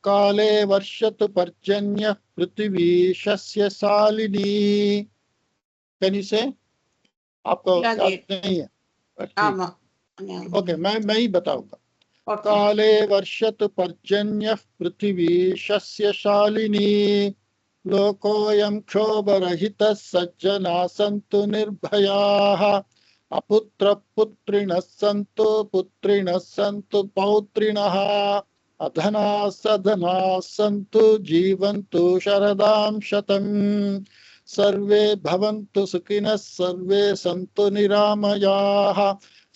A: काले वर्षतु पर्जन्य पृथ्वी शस्य शालिनी। कैन यू से? आपको याद नहीं है? ओके, मैं ही बताऊंगा। काले वर्षतु पर्जन्य पृथ्वी शस्य शालिनी लोकोऽयं क्षोभरहितः सज्जना सन्तु निर्भयाः अपुत्र पुत्रिणः सन्तु पुत्रिणः सन्तु पौत्रिणः अधनाः सधनाः सन्तु जीवन्तु शरदां शतम् सर्वे भवन्तु सुखिनः सर्वे सन्तु निरामयाः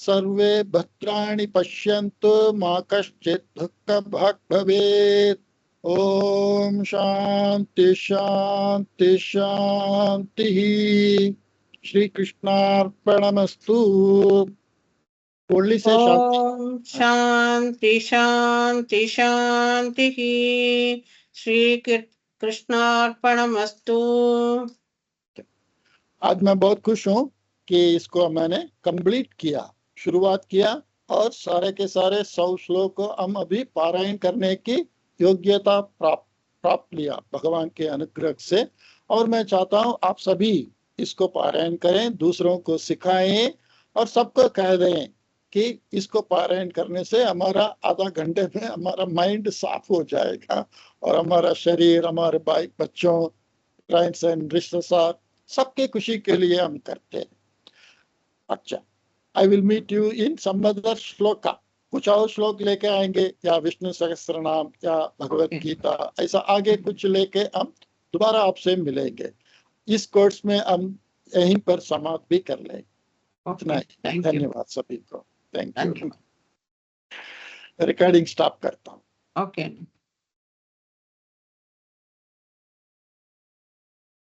A: सर्वे भद्राणि पश्यन्तु मा कश्चित् दुःखभाग् भवेत्। ओम शांति शांति शांति। श्री कृष्णार्पणमस्तु। बोलने से
B: ओम शांति शांति शांति। श्री कृष्णार्पणमस्तु।
A: आज मैं बहुत खुश हूँ कि इसको मैंने कंप्लीट किया, शुरुआत किया और सारे के सारे 100 श्लोक को हम अभी पारायण करने की योग्यता प्राप्त लिया भगवान के अनुग्रह से। और मैं चाहता हूं आप सभी इसको पारायण करें, दूसरों को सिखाएं और सबको कह दें कि इसको पारायण करने से हमारा आधा घंटे में हमारा माइंड साफ हो जाएगा और हमारा शरीर, हमारे भाई बच्चों, फ्रेंड्स एंड रिश्तेदार, सबके खुशी के लिए हम करते हैं। अच्छा, I will meet you in some other श्लोका। कुछ और श्लोक लेके आएंगे या विष्णु सहस्त्रनाम या भगवत गीता, ऐसा आगे कुछ लेके हम दोबारा आपसे मिलेंगे। इस कोर्स में हम यहीं पर समाप्त भी कर लेंगे। इतना ही। धन्यवाद सभी को। Thank you. रिकॉर्डिंग स्टॉप करता हूँ।
B: ओके।